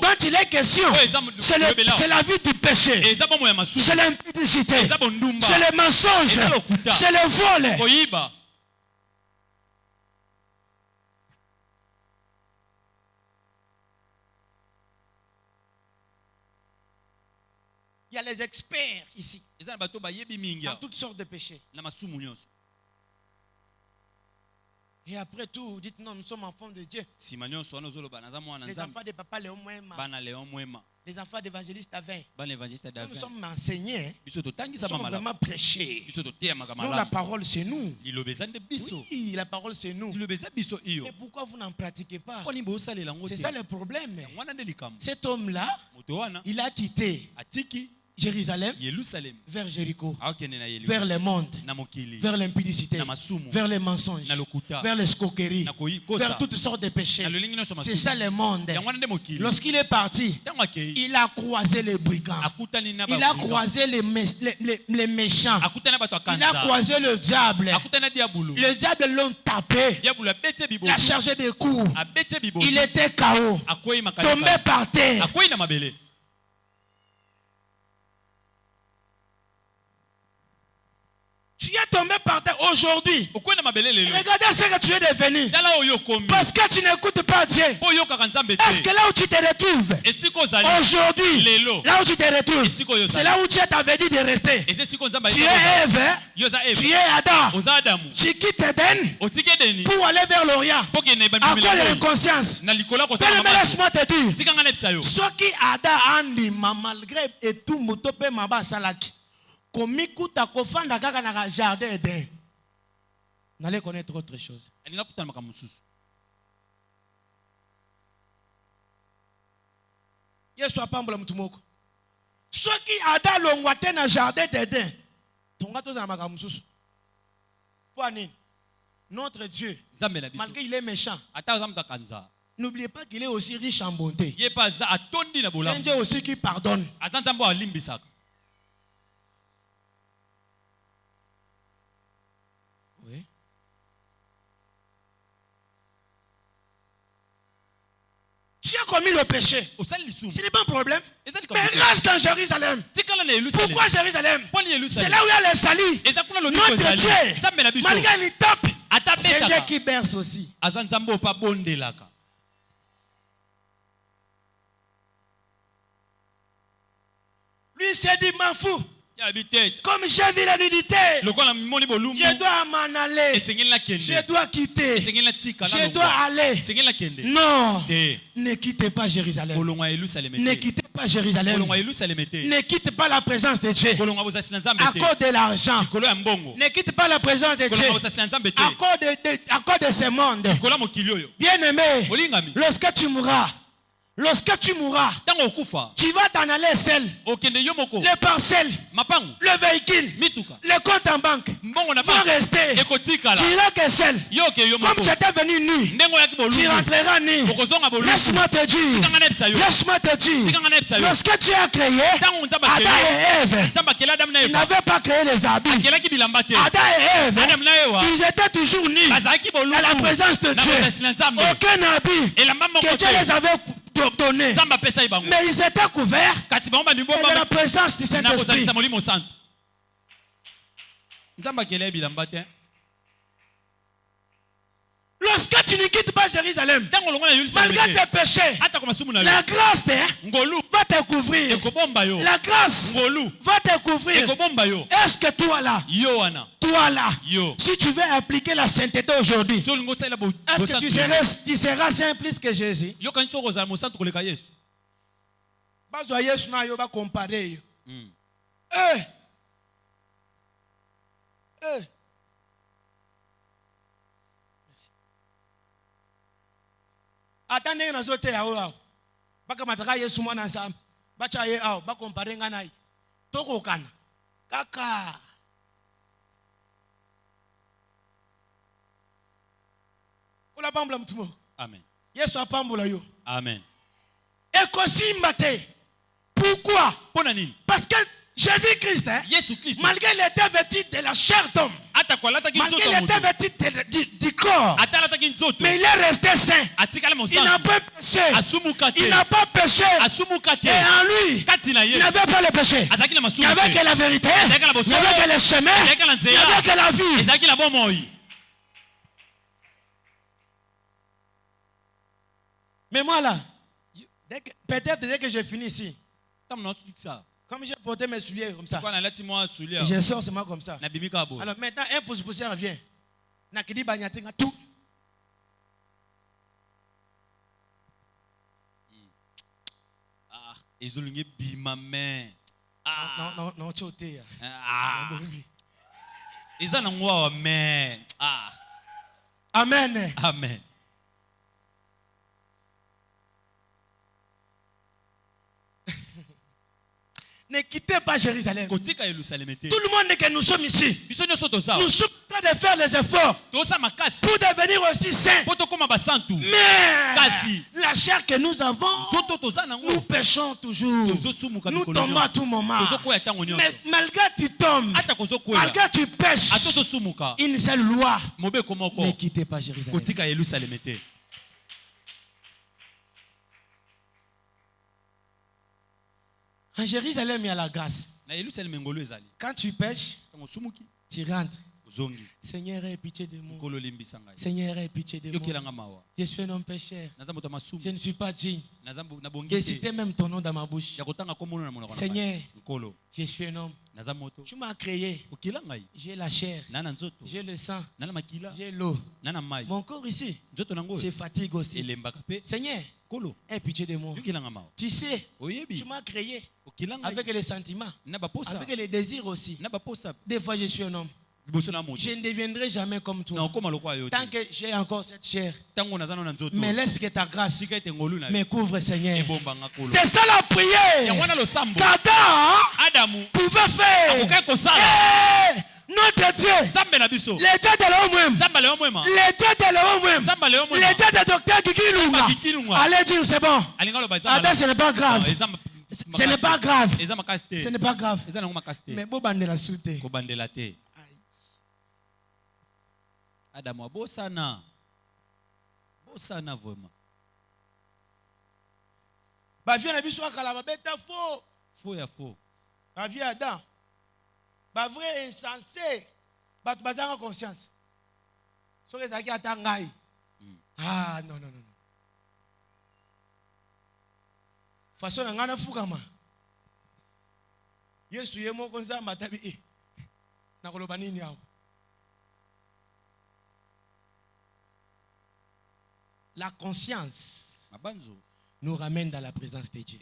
quand il est question, c'est la vie du péché, c'est l'impudicité, c'est le mensonge, c'est le vol. Il y a les experts ici dans toutes sortes de péchés. Et après tout, dites non, nous sommes enfants de Dieu. Les enfants de papa Léon Moema. Les enfants d'évangélistes Avin. Nous sommes enseignés. Nous sommes vraiment prêchés. Nous, la parole, c'est nous. Oui, la parole, c'est nous. Mais pourquoi vous n'en pratiquez pas? C'est ça le problème. Cet homme-là, il a quitté Jérusalem vers Jéricho, vers le monde, vers l'impudicité, vers les mensonges, vers l'escroquerie, vers toutes sortes de péchés. C'est ça le monde. Lorsqu'il est parti, il a croisé les brigands, il a croisé les méchants, il a croisé le diable. Le diable l'ont tapé, il a chargé des coups, il était KO, tombé par terre. Tu es tombé par terre aujourd'hui. Regardez ce que tu es devenu. Parce que tu n'écoutes pas Dieu. Est-ce que là où tu te retrouves aujourd'hui, là où tu te retrouves, c'est là où Dieu t'avait dit de rester. Tu es Ève, tu es Adam. Tu quittes Éden pour aller vers l'Orient. À cause de l'inconscience. Laisse-moi te dire. Ce qui Adam a dit, malgré et tout, motope maba salaki. Komikuta kofanda kaka na jardin Eden. N'allez connaître autre chose. Yesu apambola mutu moko. Soki ada longwate na jardin d'Eden. Tonga to za maka mususu. Pour nini? Notre Dieu, malgré il est méchant, n'oubliez pas qu'il est aussi riche en bonté. C'est un Dieu aussi qui pardonne. Oui. Tu as commis le péché. Ce n'est pas un problème. Mais reste dans Jérusalem. Pourquoi Jérusalem? C'est là où il y a les salis. Notre Dieu, malgré les tapes, c'est Dieu qui berce aussi. Lui s'est dit, m'en fous. Comme j'ai vu la nudité, je dois m'en aller. Je dois quitter. Je dois aller. Non. Ne quittez pas Jérusalem. Ne quittez pas Jérusalem. Ne quittez pas la présence de Dieu à cause de l'argent. Ne quittez pas la présence de Dieu à cause de ce monde. Bien aimé, lorsque tu mourras, tu vas t'en aller seul. Les parcelles, le véhicule, les comptes en banque vont rester. Tu iras que seul. Comme tu étais venu nu, tu rentreras nu. Laisse-moi te dire, lorsque tu as créé Adam et Ève, ils n'avaient pas créé les habits. Adam et Ève, ils étaient toujours nus à la présence de Dieu. Aucun habit que Dieu les avait donné. Mais ils étaient couverts de la présence du Saint-Esprit. Lorsque tu ne quittes pas Jérusalem, malgré tes péchés, la grâce va te couvrir. La grâce va te couvrir. Est-ce que toi là, si tu veux appliquer la sainteté aujourd'hui, est-ce que tu seras saint plus que Jésus? Comparer. Attendez, nous autres, ya baka mataka Yesu mwana nsam. Bacha ye ao, ba compare nga nai. Toko kana. Kaka. Ola pambula mtumo. Amen. Yesu apambula yo. Amen. Et kosimba te. Pourquoi? Parce que Jésus-Christ, malgré qu'il était vêtu de la chair d'homme, malgré qu'il était vêtu du corps, mais il est resté saint. Il n'a pas péché. Il n'a pas péché. Et en lui, il n'avait pas le péché. Il n'y avait que la vérité. Il n'y avait que le chemin. Il n'y avait que la vie. Mais moi là, peut-être dès que j'ai fini ici, comme j'ai porté mes souliers comme ça, je sors seulement comme ça. Alors maintenant, un poussière vient. Nakidi banyatinga tout. Non, choté. Amen. Amen. Ne quittez pas Jérusalem. Tout le monde que nous sommes ici, nous sommes en train de faire les efforts pour devenir aussi saints. Mais la chair que nous avons, nous péchons toujours. Nous tombons à tout moment. Mais malgré que tu tombes, malgré que tu pêches, une seule loi. Ne quittez pas Jérusalem. En Jérusalem, il y a la grâce. Quand tu pêches, tu rentres. Seigneur, aie pitié de moi. Seigneur, aie pitié de moi. Je suis un homme pécheur. Je ne suis pas digne. J'ai cité même ton nom dans ma bouche. Seigneur, je suis un homme. Tu m'as créé. J'ai la chair. J'ai le sang. J'ai l'eau. Mon corps ici, c'est fatigue aussi. Seigneur, aie pitié de moi. Tu sais, tu m'as créé avec les sentiments, avec les désirs aussi. Des fois, je suis un homme. Je ne deviendrai jamais comme toi. Tant que j'ai encore cette chair. Mais laisse que ta grâce me couvre, Seigneur. C'est ça la prière qu'Adam pouvait faire. Notre Dieu, le Dieu de l'homme même, le Dieu de l'homme même, le Dieu de docteur Kikilunga, allez dire c'est bon. Adam, ce n'est pas grave. Ce n'est pas grave. Ce n'est pas grave. Mais Bobande la soute. Adam a bosana vraiment. Ba vie na biso akala ba beta faux. Faux ya faux. Ba vie Adam. Ba vrai insensé. Ba tu bazanga conscience. So que ça qui atangai. Ah non. Façon ngana fukama. Yesu yemo konza matabi. Na koloba nini yao. La conscience nous ramène dans la présence de Dieu.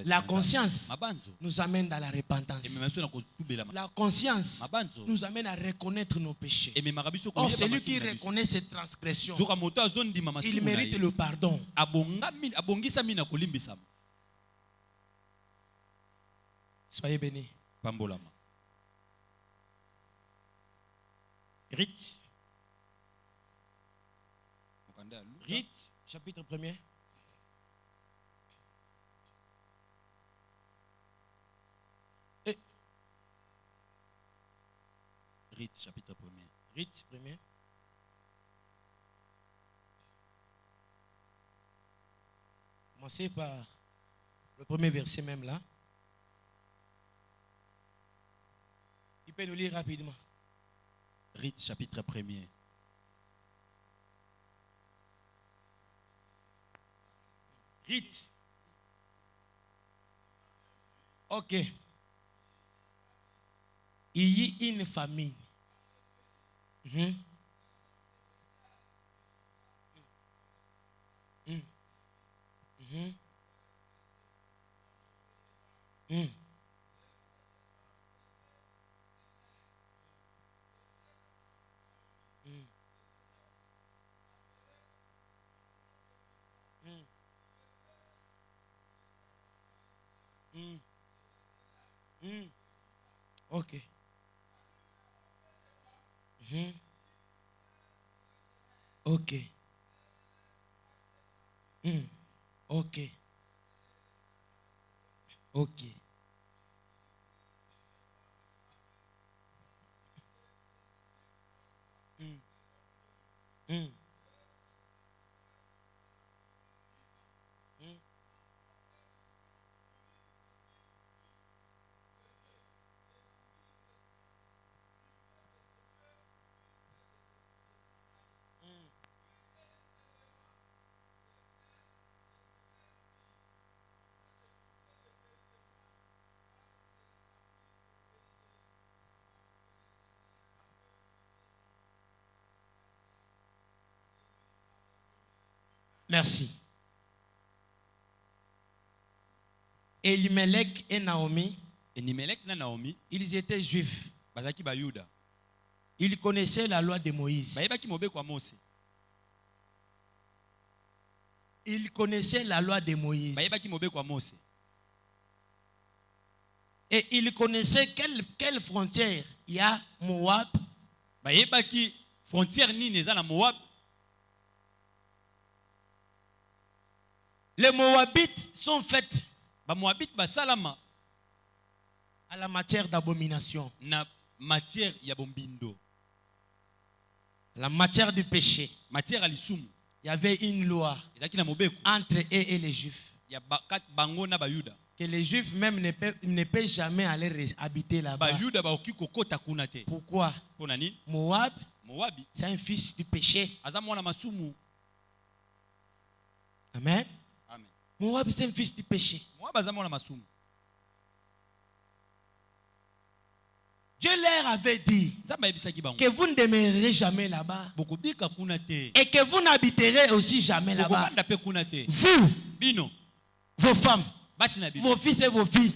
La conscience nous amène dans la repentance. La conscience nous amène à reconnaître nos péchés. Or, celui qui reconnaît ses transgressions, il mérite le pardon. Soyez bénis. Rite. Rite, chapitre 1er. Rite, chapitre 1er. Rite, 1er. Commencez par le premier verset même là. Il peut nous lire rapidement. Rite, chapitre 1er. Rite. Ok. Il y a une famine. Ok. Ok. Ok. Ok. Merci. Elimelech et Naomi, ils étaient juifs. Ils connaissaient la loi de Moïse. Ils connaissaient la loi de Moïse. Et ils connaissaient quelle frontière il y a Moab. Les Moabites sont faits à la matière d'abomination. La matière du péché. Il y avait une loi entre eux et les Juifs. Que les Juifs même ne peuvent jamais aller habiter là-bas. Pourquoi? Moab, c'est un fils du péché. Amen. Moab, c'est un fils du péché. Dieu leur avait dit que vous ne demeurerez jamais là-bas et que vous n'habiterez aussi jamais là-bas. Vous, vos femmes, vos fils et vos filles,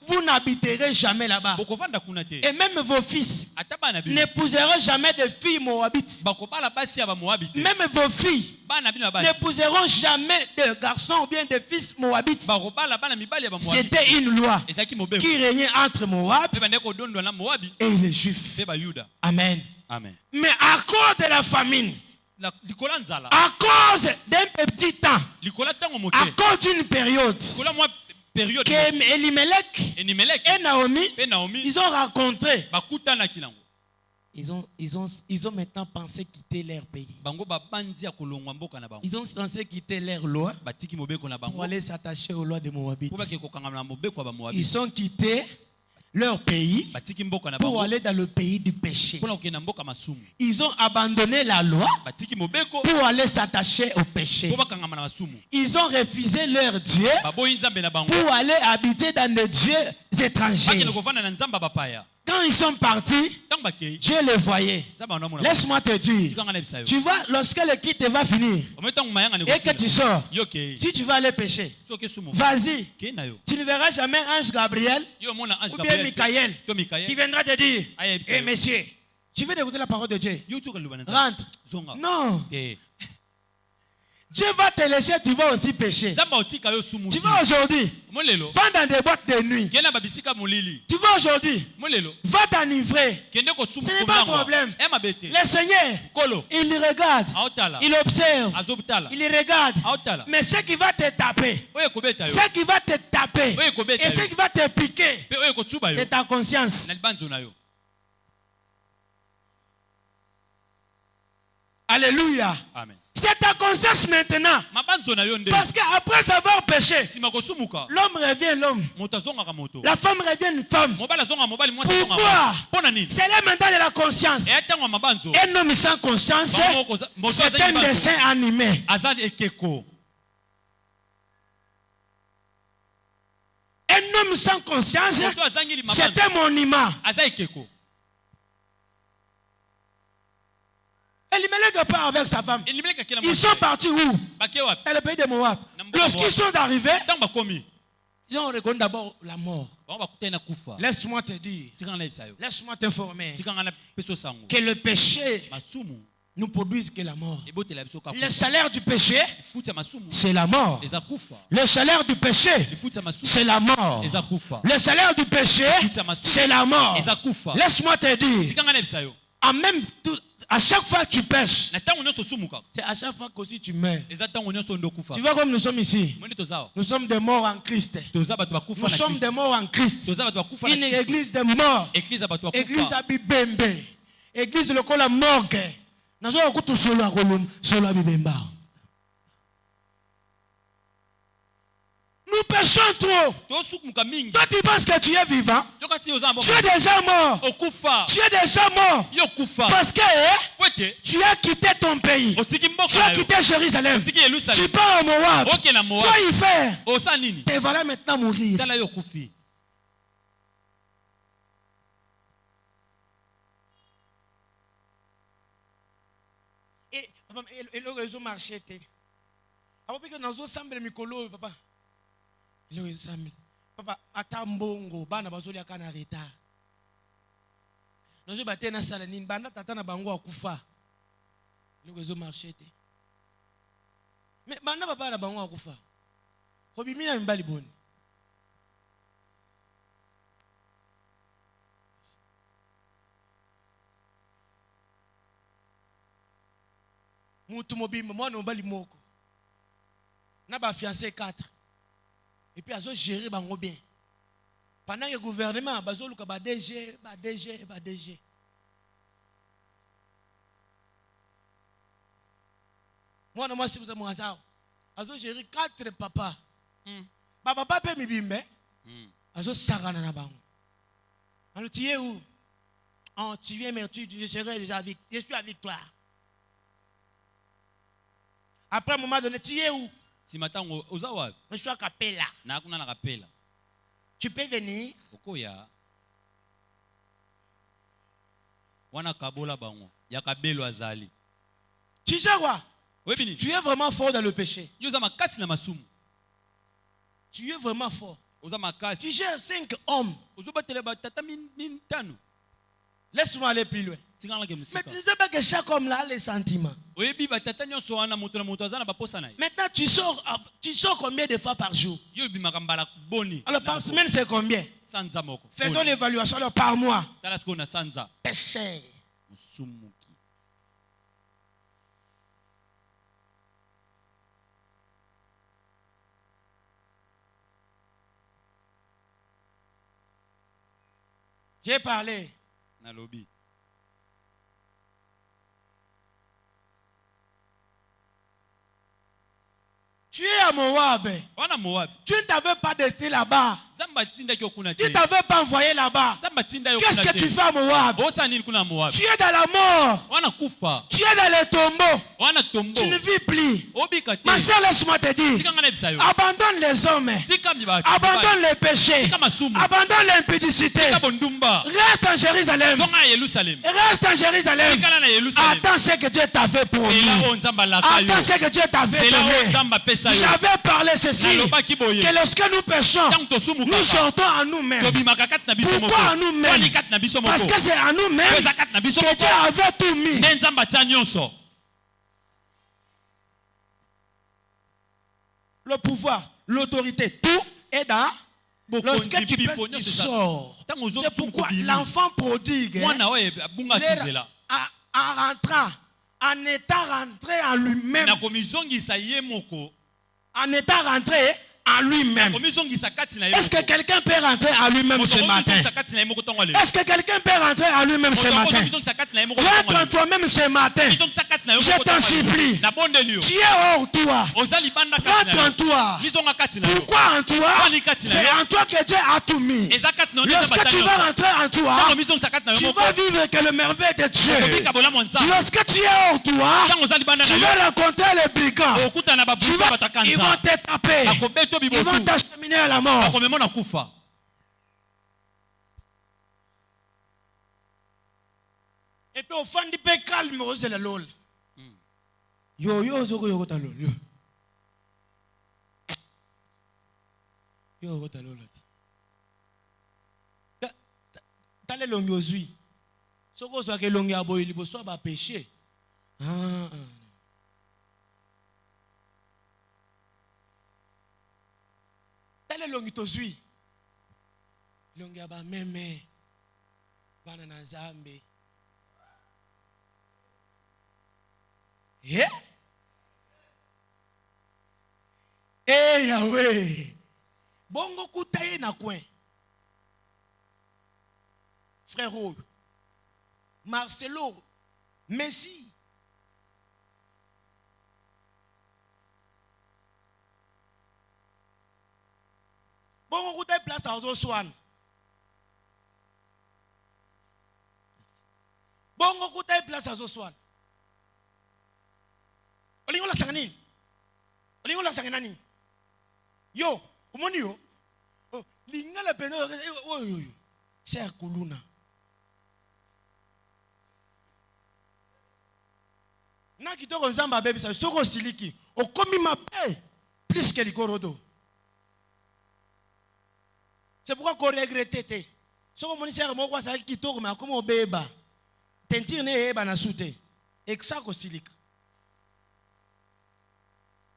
vous n'habiterez jamais là-bas. Et même vos fils n'épouseront jamais de filles moabites. Même vos filles n'épouseront jamais de garçons ou bien de fils moabites. C'était une loi qui régnait entre Moab et les Juifs. Amen. Mais à cause de la famine, à cause d'un petit temps, à cause d'une période, Elimelech et Naomi, ils ont rencontré. Ils ont maintenant pensé quitter leur pays. Ils ont pensé quitter leur loi pour aller s'attacher aux lois des Moabites. Ils ont quitté leur pays pour aller dans le pays du péché. Ils ont abandonné la loi pour aller s'attacher au péché. Ils ont refusé leur Dieu pour aller habiter dans des dieux étrangers. Quand ils sont partis, Dieu les voyait. Laisse-moi te dire, tu vois, lorsque le quitte va finir et que tu sors, si tu vas aller pécher, vas-y. Tu ne verras jamais ange Gabriel ou bien Michael qui viendra te dire, hé messieurs, tu veux écouter la parole de Dieu? Rentre. Non. Dieu va te laisser, tu vas aussi pécher. Tu vas aujourd'hui, va dans des boîtes de nuit. Tu vas aujourd'hui, va t'enivrer. Ce n'est pas un problème. Le Seigneur, il regarde, il observe, il regarde. Mais ce qui va te taper, ce qui va te taper et ce qui va te piquer, c'est ta conscience. Alléluia. Amen. C'est ta conscience maintenant. Parce qu'après avoir péché, l'homme revient l'homme. La femme revient femme. Pourquoi? C'est l'élément de la conscience. Un homme sans conscience, c'est un dessin animé. Un homme sans conscience, c'est un monument. Elimelech part avec sa femme. Ils sont partis où? Dans le pays de Moab. Lorsqu'ils sont arrivés, ils ont reconnu d'abord la mort. Laisse-moi te dire, laisse-moi t'informer que le péché nous produisent que la mort. Le salaire du péché, c'est la mort. Le salaire du péché, c'est la mort. Le salaire du péché, c'est la mort. Laisse-moi te dire, à chaque fois que tu pêches, c'est à chaque fois qu'aussi tu meurs. Tu vois comme nous sommes ici. Nous sommes des morts en Christ. Nous sommes des morts en Christ. Une église de morts. Église à Bibembe. Église le col à morgue. Nous péchons trop. Toi tu penses que tu es vivant. Tu es déjà mort. Tu es déjà mort. Parce que tu as quitté ton pays. Tu as quitté Jérusalem. Tu pars à Moab. Quoi y faire? Et voilà maintenant mourir. Et le réseau marché. Alors que nous sommes mikolo papa. Le réseau papa atambongo bana bazoli akana retard. Nous batté na sala nini banda tata na bango akufa. Le réseau marché. Mais banda papa na bango akufa. Obimi na mbali boni. Mutu mobimba mwana mbali moko na ba fiancé 4 et puis azo gérer bango bien pendant que gouvernement bazo luka ba DG mwana mwasi muza mwazao azo gérer 4 papa ba papa pe mibimbe azo sakana na bango alors tu es où? Oh, tu viens mais je serai déjà je suis à victoire. Après un moment donné, tu es où? Si matin ozawa. Je suis à Capella. Na kuna na Capella. Tu peux venir? Okoya. Wana kabola bango. Ya kabelo azali. Tu sais quoi? Tu es vraiment fort dans le péché. Yoza makasi na masumu. Tu es vraiment fort. Oza makasi. Tu gères 5 hommes. Ozobatele ba tata min tano. Laisse-moi aller plus loin. Mais tu ne sais pas que chaque homme là a les sentiments. Maintenant, tu sors combien de fois par jour? Alors par semaine, c'est combien? Faisons l'évaluation alors par mois. Péché. J'ai parlé. Tu es à Moab. Tu ne t'avais pas été là-bas. Tu ne t'avais pas envoyé là-bas. Qu'est-ce que tu fais à Moab? Tu es dans la mort. Tu es dans les tombeaux. Tu ne vis plus. Ma soeur, laisse-moi te dire. Abandonne les hommes. Abandonne les péchés. Abandonne l'impudicité. Reste en Jérusalem. Reste en Jérusalem. Attends ce que Dieu t'a fait pour nous. Attends ce que Dieu t'a fait donner. J'avais parlé ceci, que lorsque nous péchons, nous sortons à nous-mêmes. Pourquoi à nous-mêmes? Parce que c'est à nous-mêmes que Dieu avait tout mis. Le pouvoir, l'autorité, tout est dans. Lorsque tu pèses, tu sors. C'est pourquoi l'enfant prodigue, en étant rentré en lui-même, en étant rentré en lui-même. Est-ce que quelqu'un peut rentrer en lui-même ce matin? Est-ce que quelqu'un peut rentrer en lui-même ce matin? Rentre en toi-même ce matin. Je t'en supplie. Tu es hors toi. Rentre en toi. Pourquoi en toi? C'est en toi que Dieu a tout mis. Lorsque tu vas rentrer en toi, tu vas vivre que le merveille de Dieu. Lorsque tu es hors toi, tu vas rencontrer les brigands. Ils vont te taper. Ils vont t'acheminer à la mort. Et puis au fond du pays calme, c'est la lol. Yo, zoko ta lol. Yo, ta lol. T'as les longues yozui. Soko soit que longue aboy libo soit ba péché. Elle est longue tozui. Longue aba meme. Bana na Nzambe. Yeah. Eh Yahweh. Bongo kutaye na coin. Frérot. Marcelo. Messi. Bongo kutaye place à Ozoswan. Bongo kutaye place à Ozoswan. Olingo la sanganini. Olingo la sanganani. Yo, umoni yo. Oh, linga la pena yo. C'est kuluna. Na kitoko nzamba bébé ça soko siliki. Okomi mape plus que likorodo. C'est pourquoi qu'on regrette. Soko moni sere moko sa kitoko mais comme obeba. Tentir ne eba na sute. Exa ko silika.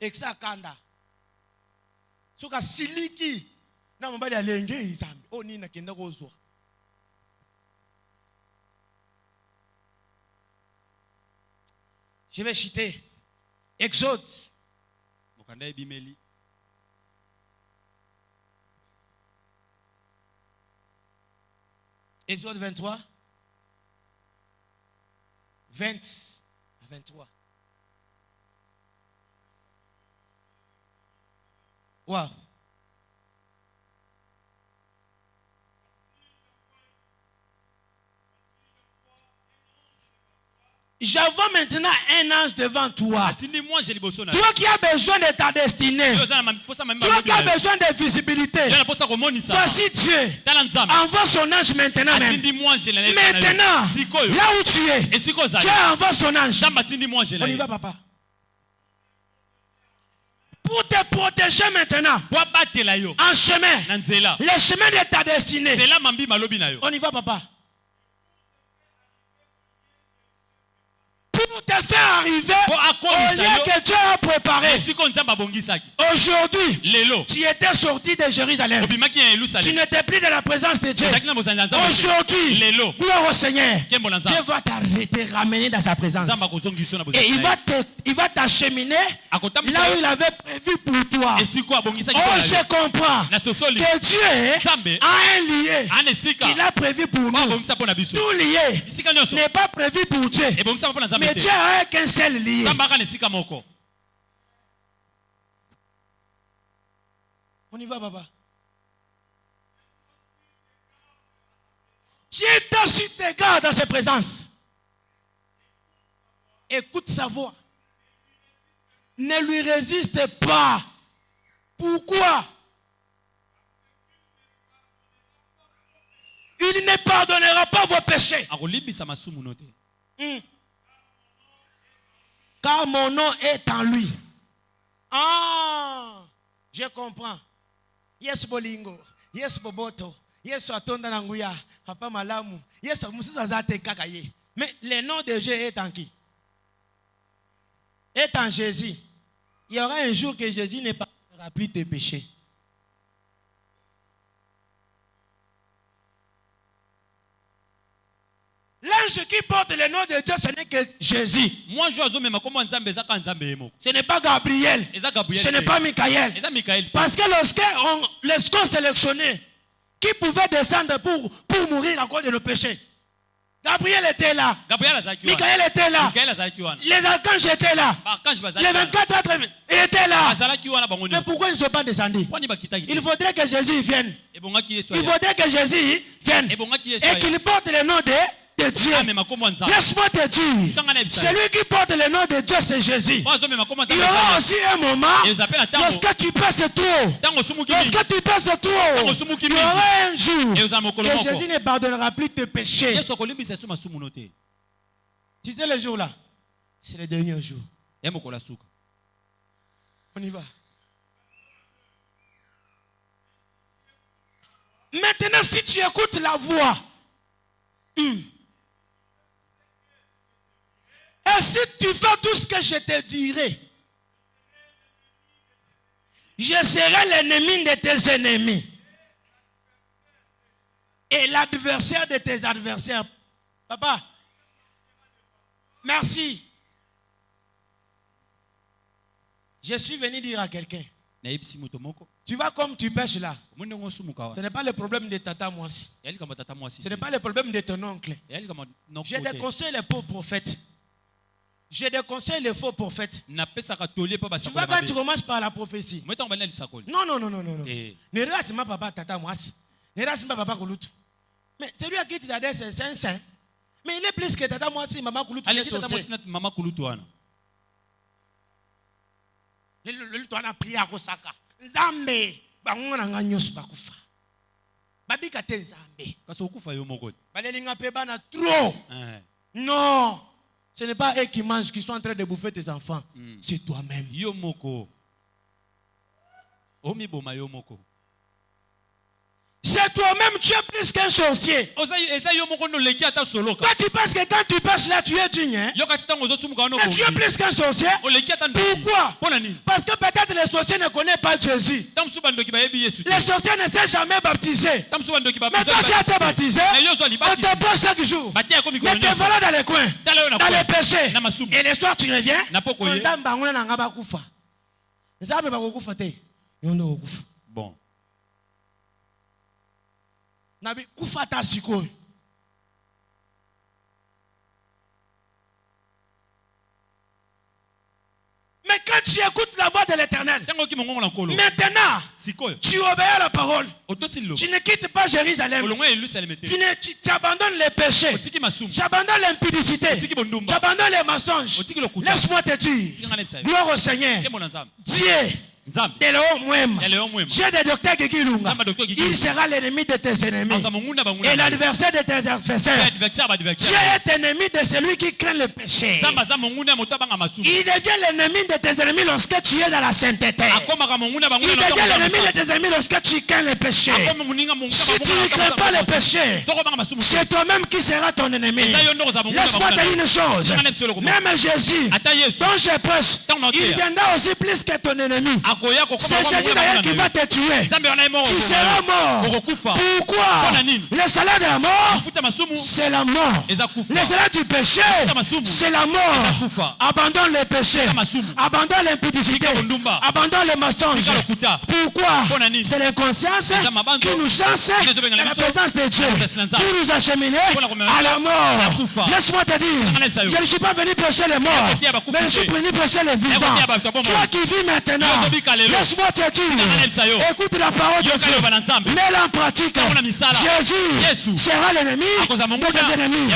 Exa kanda. Soka siliki na mobali alenge izambi. O nina kenda kozwa. Je vais citer Exode. Exode 23. 20 à 23. Wow. J'envoie maintenant un ange devant toi. Toi qui as besoin de ta destinée. Toi qui as besoin de visibilité. Voici Dieu. Envoie son ange maintenant même. Maintenant, là où tu es, Dieu envoie son ange. On y va, papa. Pour te protéger maintenant. En chemin. Le chemin de ta destinée. On y va, papa. Pour te faire arriver au lieu que Dieu a préparé. Aujourd'hui, tu étais sorti de Jérusalem. Tu n'étais plus de la présence de Dieu. Aujourd'hui, gloire au Seigneur. Dieu va te ramener dans sa présence. Et il va t'acheminer là où il avait prévu pour toi. Oh, je comprends que Dieu a un lieu qu'il a prévu pour nous. Tout lieu n'est pas prévu pour Dieu. Mais Dieu a qu'un seul lieu. On y va, papa. Dieu t'a su tes gardes dans ses présences. Écoute sa voix. Ne lui résiste pas. Pourquoi? Il ne pardonnera pas vos péchés. Car mon nom est en lui. Ah, je comprends. Yes, bolingo. Yes, boboto. Yes, atonda nanguya. Papa malamu. Yes, musuzazate kakaye. Mais le nom de Dieu est en qui? Est en Jésus. Il y aura un jour que Jésus ne pardonnera plus tes péchés. L'ange qui porte le nom de Dieu, ce n'est que Jésus. Ce n'est pas Gabriel. Ce n'est pas Michael. Parce que lorsqu'on sélectionnait qui pouvait descendre pour mourir à cause de nos péchés, Gabriel était là. Michael était là. Les archanges étaient là. Les 24 autres étaient là. Mais pourquoi ils ne sont pas descendus? Il faudrait que Jésus vienne. Il faudrait que Jésus vienne. Et qu'il porte le nom de Dieu. Laisse-moi te dire, celui qui porte le nom de Dieu, c'est Jésus. Il y aura aussi un moment, lorsque tu passes trop, il y aura un jour que Jésus ne pardonnera plus tes péchés. Tu sais le jour là, c'est le dernier jour. On y va. Maintenant, si tu écoutes la voix, et si tu fais tout ce que je te dirai, je serai l'ennemi de tes ennemis et l'adversaire de tes adversaires. Papa, merci. Je suis venu dire à quelqu'un, tu vas comme tu pêches là. Ce n'est pas le problème de Tata Moissi. Ce n'est pas le problème de ton oncle. Je déconseille les faux prophètes. Je déconseille les faux prophètes. Tu vois quand tu commences par la prophétie. Non. Ne regarde pas papa Tata Moissi. Ne regarde pas papa Kouloutou. Mais celui à qui tu t'adresses, c'est un saint. Mais il est plus que Tata Moissi, Maman Kouloutou. Le toit a prié à Kosaka. Zambe, bangona nganyos bakufa. Babi kate Zambe. Kaso kufa yo moko. Balelinga pe bana trop. Non, ce n'est pas eux qui mangent, qui sont en train de bouffer tes enfants. C'est toi-même. Yo moko. Omi boma yo moko. C'est toi-même, tu es plus qu'un sorcier. Toi, tu penses que quand tu passes là, tu es digne. Hein? Mais tu es plus qu'un sorcier. Pourquoi? Parce que peut-être les sorciers ne connaissent pas Jésus. Les sorciers ne s'est jamais baptisé. Mais toi, tu as été baptisé. On te pose chaque jour. Mais te voilà dans les coins, dans les péchés. Et le soir, tu reviens. Bon. Nabi kufata siko. Mais quand tu écoutes la voix de l'Éternel, maintenant, tu obéis à la parole. Tu ne quittes pas Jérusalem. Tu abandonnes les péchés. Tu abandonnes l'impudicité. Tu abandonnes les mensonges. Laisse-moi te dire, gloire au Seigneur. Dieu. Dieu de docteur Kekilunga, il sera l'ennemi de tes ennemis et l'adversaire de tes adversaires. Dieu est ennemi de celui qui craint le péché. Il devient l'ennemi de tes ennemis lorsque tu es dans la sainteté. Il devient l'ennemi de tes ennemis lorsque tu crains le péché. Si tu ne crains pas le péché, c'est toi-même qui seras ton ennemi. Laisse-moi te dire une chose. Même Jésus, dont je prêche, il viendra aussi plus que ton ennemi. C'est Jésus d'ailleurs qui va te tuer. Tu seras mort. Pourquoi? Le salaire de la mort, c'est la mort. Le salaire du péché, c'est la mort. Abandonne le péché. Abandonne l'impudicité. Abandonne le mensonge. Pourquoi? C'est l'inconscience qui nous chasse de la présence de Dieu pour nous acheminer à la mort. Laisse-moi te dire, je ne suis pas venu prêcher les morts, mais je suis venu prêcher les vivants. Toi qui vis maintenant, laisse-moi te dire, écoute la parole de Dieu, mets-la en pratique. Jésus sera l'ennemi de tes ennemis.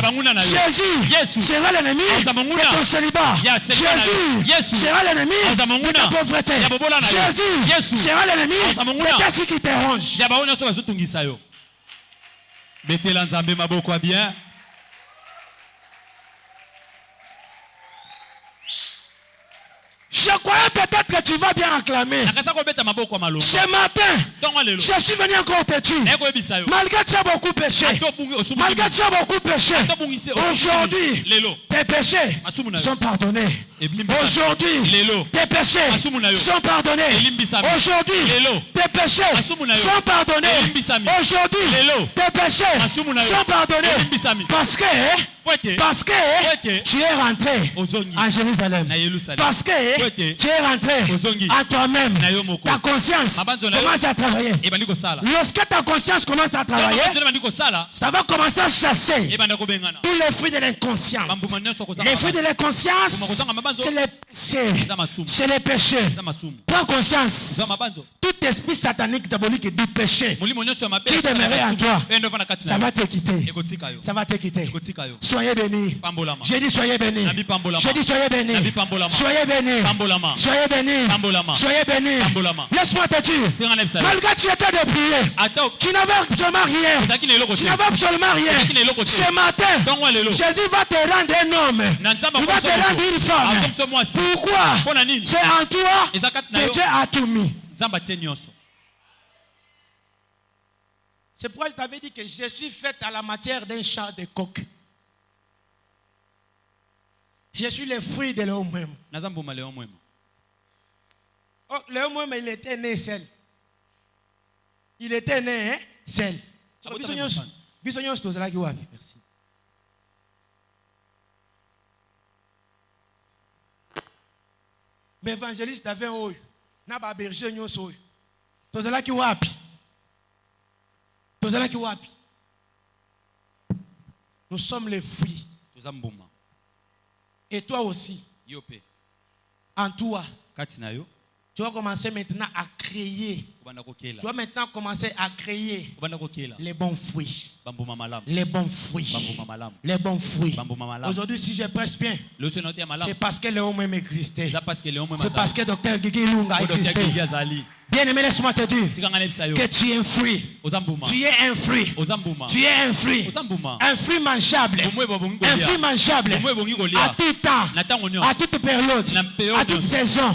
Jésus sera l'ennemi de ton célibat. Jésus sera l'ennemi de ta pauvreté. Jésus sera l'ennemi de ce qui te ronge. Mettez-la nzambe maboko bien. Je croyais peut-être que tu vas bien acclamer. Ce matin, je suis venu encore te dire. Malgré que tu as beaucoup péché, malgré que tu as beaucoup péché, aujourd'hui, tes péchés sont pardonnés. Aujourd'hui, tes péchés sont pardonnés. Aujourd'hui, tes péchés sont pardonnés. Aujourd'hui, tes péchés sont pardonnés. Parce que tu es rentré en Jérusalem. Parce que tu es rentré en toi-même. Ta conscience commence à travailler. Lorsque ta conscience commence à travailler, ça va commencer à chasser tous les fruits de l'inconscience. Les fruits de l'inconscience, c'est les péchés. C'est les péchés. Prends conscience. Tout esprit satanique, diabolique et du péché qui demeurait en toi, ça va te quitter. Ça va te quitter. Soyez bénis. J'ai dit soyez bénis. J'ai dit soyez bénis. Soyez bénis. Soyez bénis. Soyez bénis. Laisse-moi te dire, malgré que tu étais de prier, tu n'avais absolument rien. Tu n'avais absolument rien. Ce matin, Jésus va te rendre un homme. Il va te rendre une femme. Pourquoi? C'est en toi que Dieu a tout mis. C'est pourquoi je t'avais dit que je suis faite à la matière d'un char de coq. Je suis le fruit de Léon Mwema. Oh, Léon Mwema, il était né seul. Il était né seul. Merci. L'évangéliste avait un n'a pas berger nyoso. Tozala ki wapi. Tozala ki wapi. Nous sommes les fruits. Et toi aussi. En toi. Tu vas commencer maintenant à créer. Tu vas maintenant commencer à créer les bons fruits. Les bons fruits. Les bons fruits. Aujourd'hui, si je presse bien, c'est parce que Léon Mwema existait. C'est parce que Dr Guigui Lunga existait. Bien aimé, laisse-moi te dire que tu es un fruit. Tu es un fruit. Tu es un fruit. Un fruit mangeable. Un fruit mangeable. À tout temps. À toute période. À toute saison.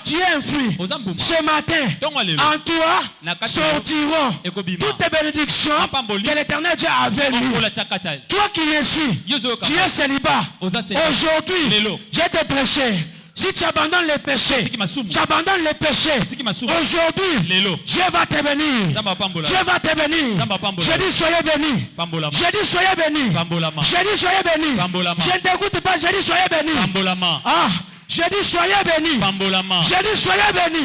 Tu es un fruit. Ce matin, en toi sortiront toutes les bénédictions que l'Éternel Dieu avait mis. Toi qui es su, tu es célibat. Aujourd'hui, je te prêché. Si tu abandonnes les péchés, tu abandonnes les péchés. Aujourd'hui, Dieu va te bénir. Dieu va te bénir. Je dis soyez bénis. Je dis soyez bénis. Je dis soyez bénis. Je ne t'écoute pas, je dis soyez bénis. Ah, je dis soyez bénis. Je dis soyez bénis.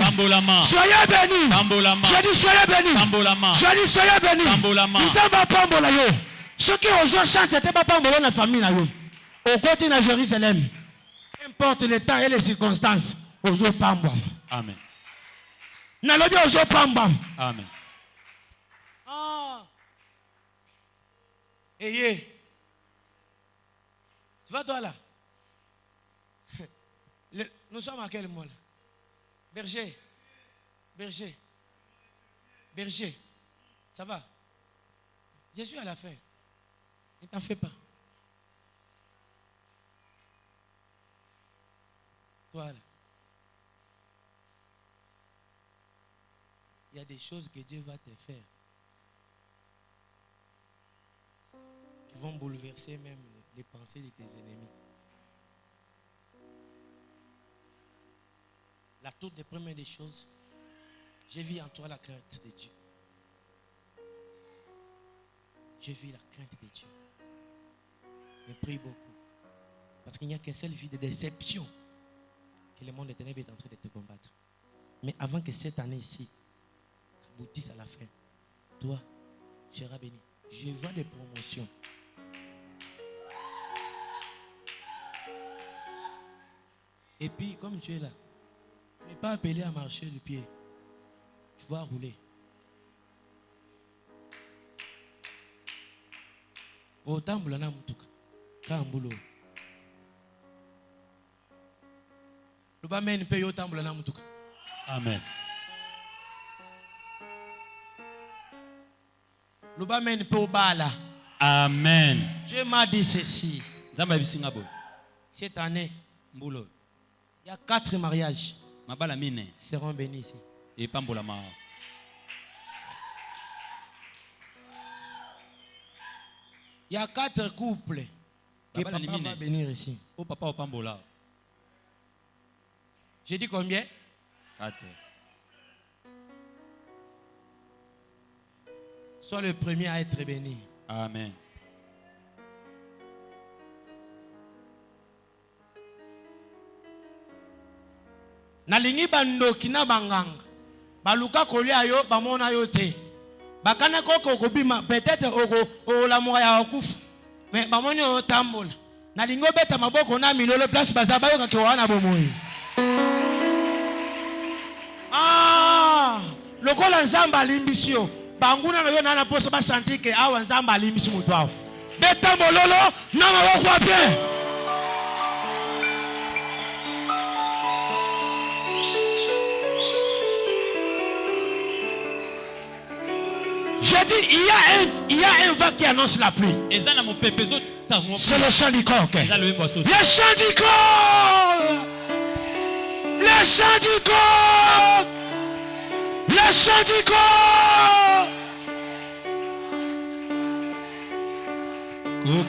Soyez bénis. Je dis soyez bénis. Je dis soyez bénis. Nous sommes pambola yo. Ceux qui ont chance, c'était pas pambola la famille na yo. Au côté de Jérusalem. Importe le temps et les circonstances. Ozo pamba. Amen. Nalobi ozo pamba. Amen. Ah. Tu vas toi là. Nous sommes à quel mois là? Berger. Berger. Berger. Ça va? Je suis à la fin. Ne t'en fais pas. Voilà. Il y a des choses que Dieu va te faire qui vont bouleverser même les pensées de tes ennemis. La toute des premières des choses, j'ai vu en toi la crainte de Dieu. J'ai vu la crainte de Dieu. Mais prie beaucoup. Parce qu'il n'y a qu'une seule vie de déception que le monde éternel est en train de te combattre. Mais avant que cette année-ci aboutisse à la fin, toi, tu seras béni. Je vois des promotions. Et puis, comme tu es là, tu n'es pas appelé à marcher du pied. Tu vas rouler. Autant boulana mutuka. Kambulo. Amen. Amen. Dieu m'a dit ceci. Cette année, il y a 4 mariages seront bénis ici. Il y a 4 couples que papa va bénir ici. J'ai dit combien? 4. Sois le premier à être béni. Amen. Nalingi bandoki na banganga. Baluka kolia yo bamona yo te. Bakana koko kobima peut-être o la moya okufu. Mais bamoni o tambola. Nalingo beta maboko na milolo place bazaba yo ka wana bomoyi. Ah, lokola nzamba limbisio. Banguna no yo na poso ba sentir que awa nzamba limbisi mutu awo. Beta mololo na maboko bien. Je dis, il y a un vent qui annonce la pluie. C'est le chant du coq. Le chant du coq. Le chant du coq. Le chant du coq.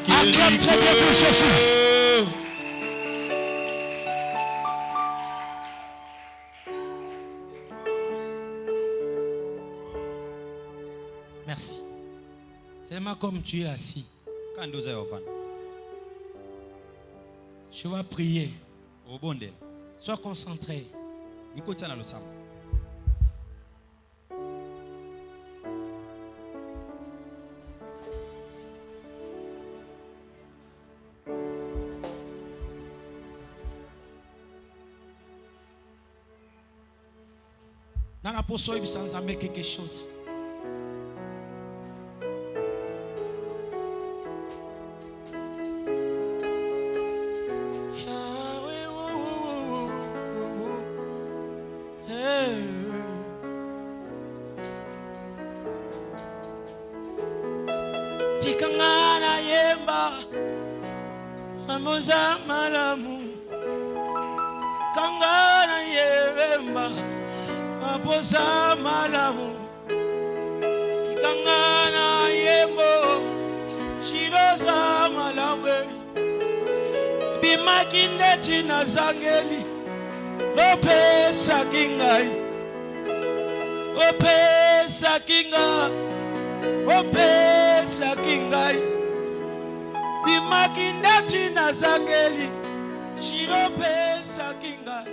Acclame très bien pour Jésus. Merci. Seulement comme tu es assis. Je vais prier. Sois concentré. Dans la potion, il s'en a quelque chose. Tikangana yemba mamoza malamu kangana yemba mamoza malamu tikangana yembo shiloza malawe bimakinde tina zangeli lopesa kingai opesa kinga opesa kingai bimakinda tina zangeli shilopesa kingai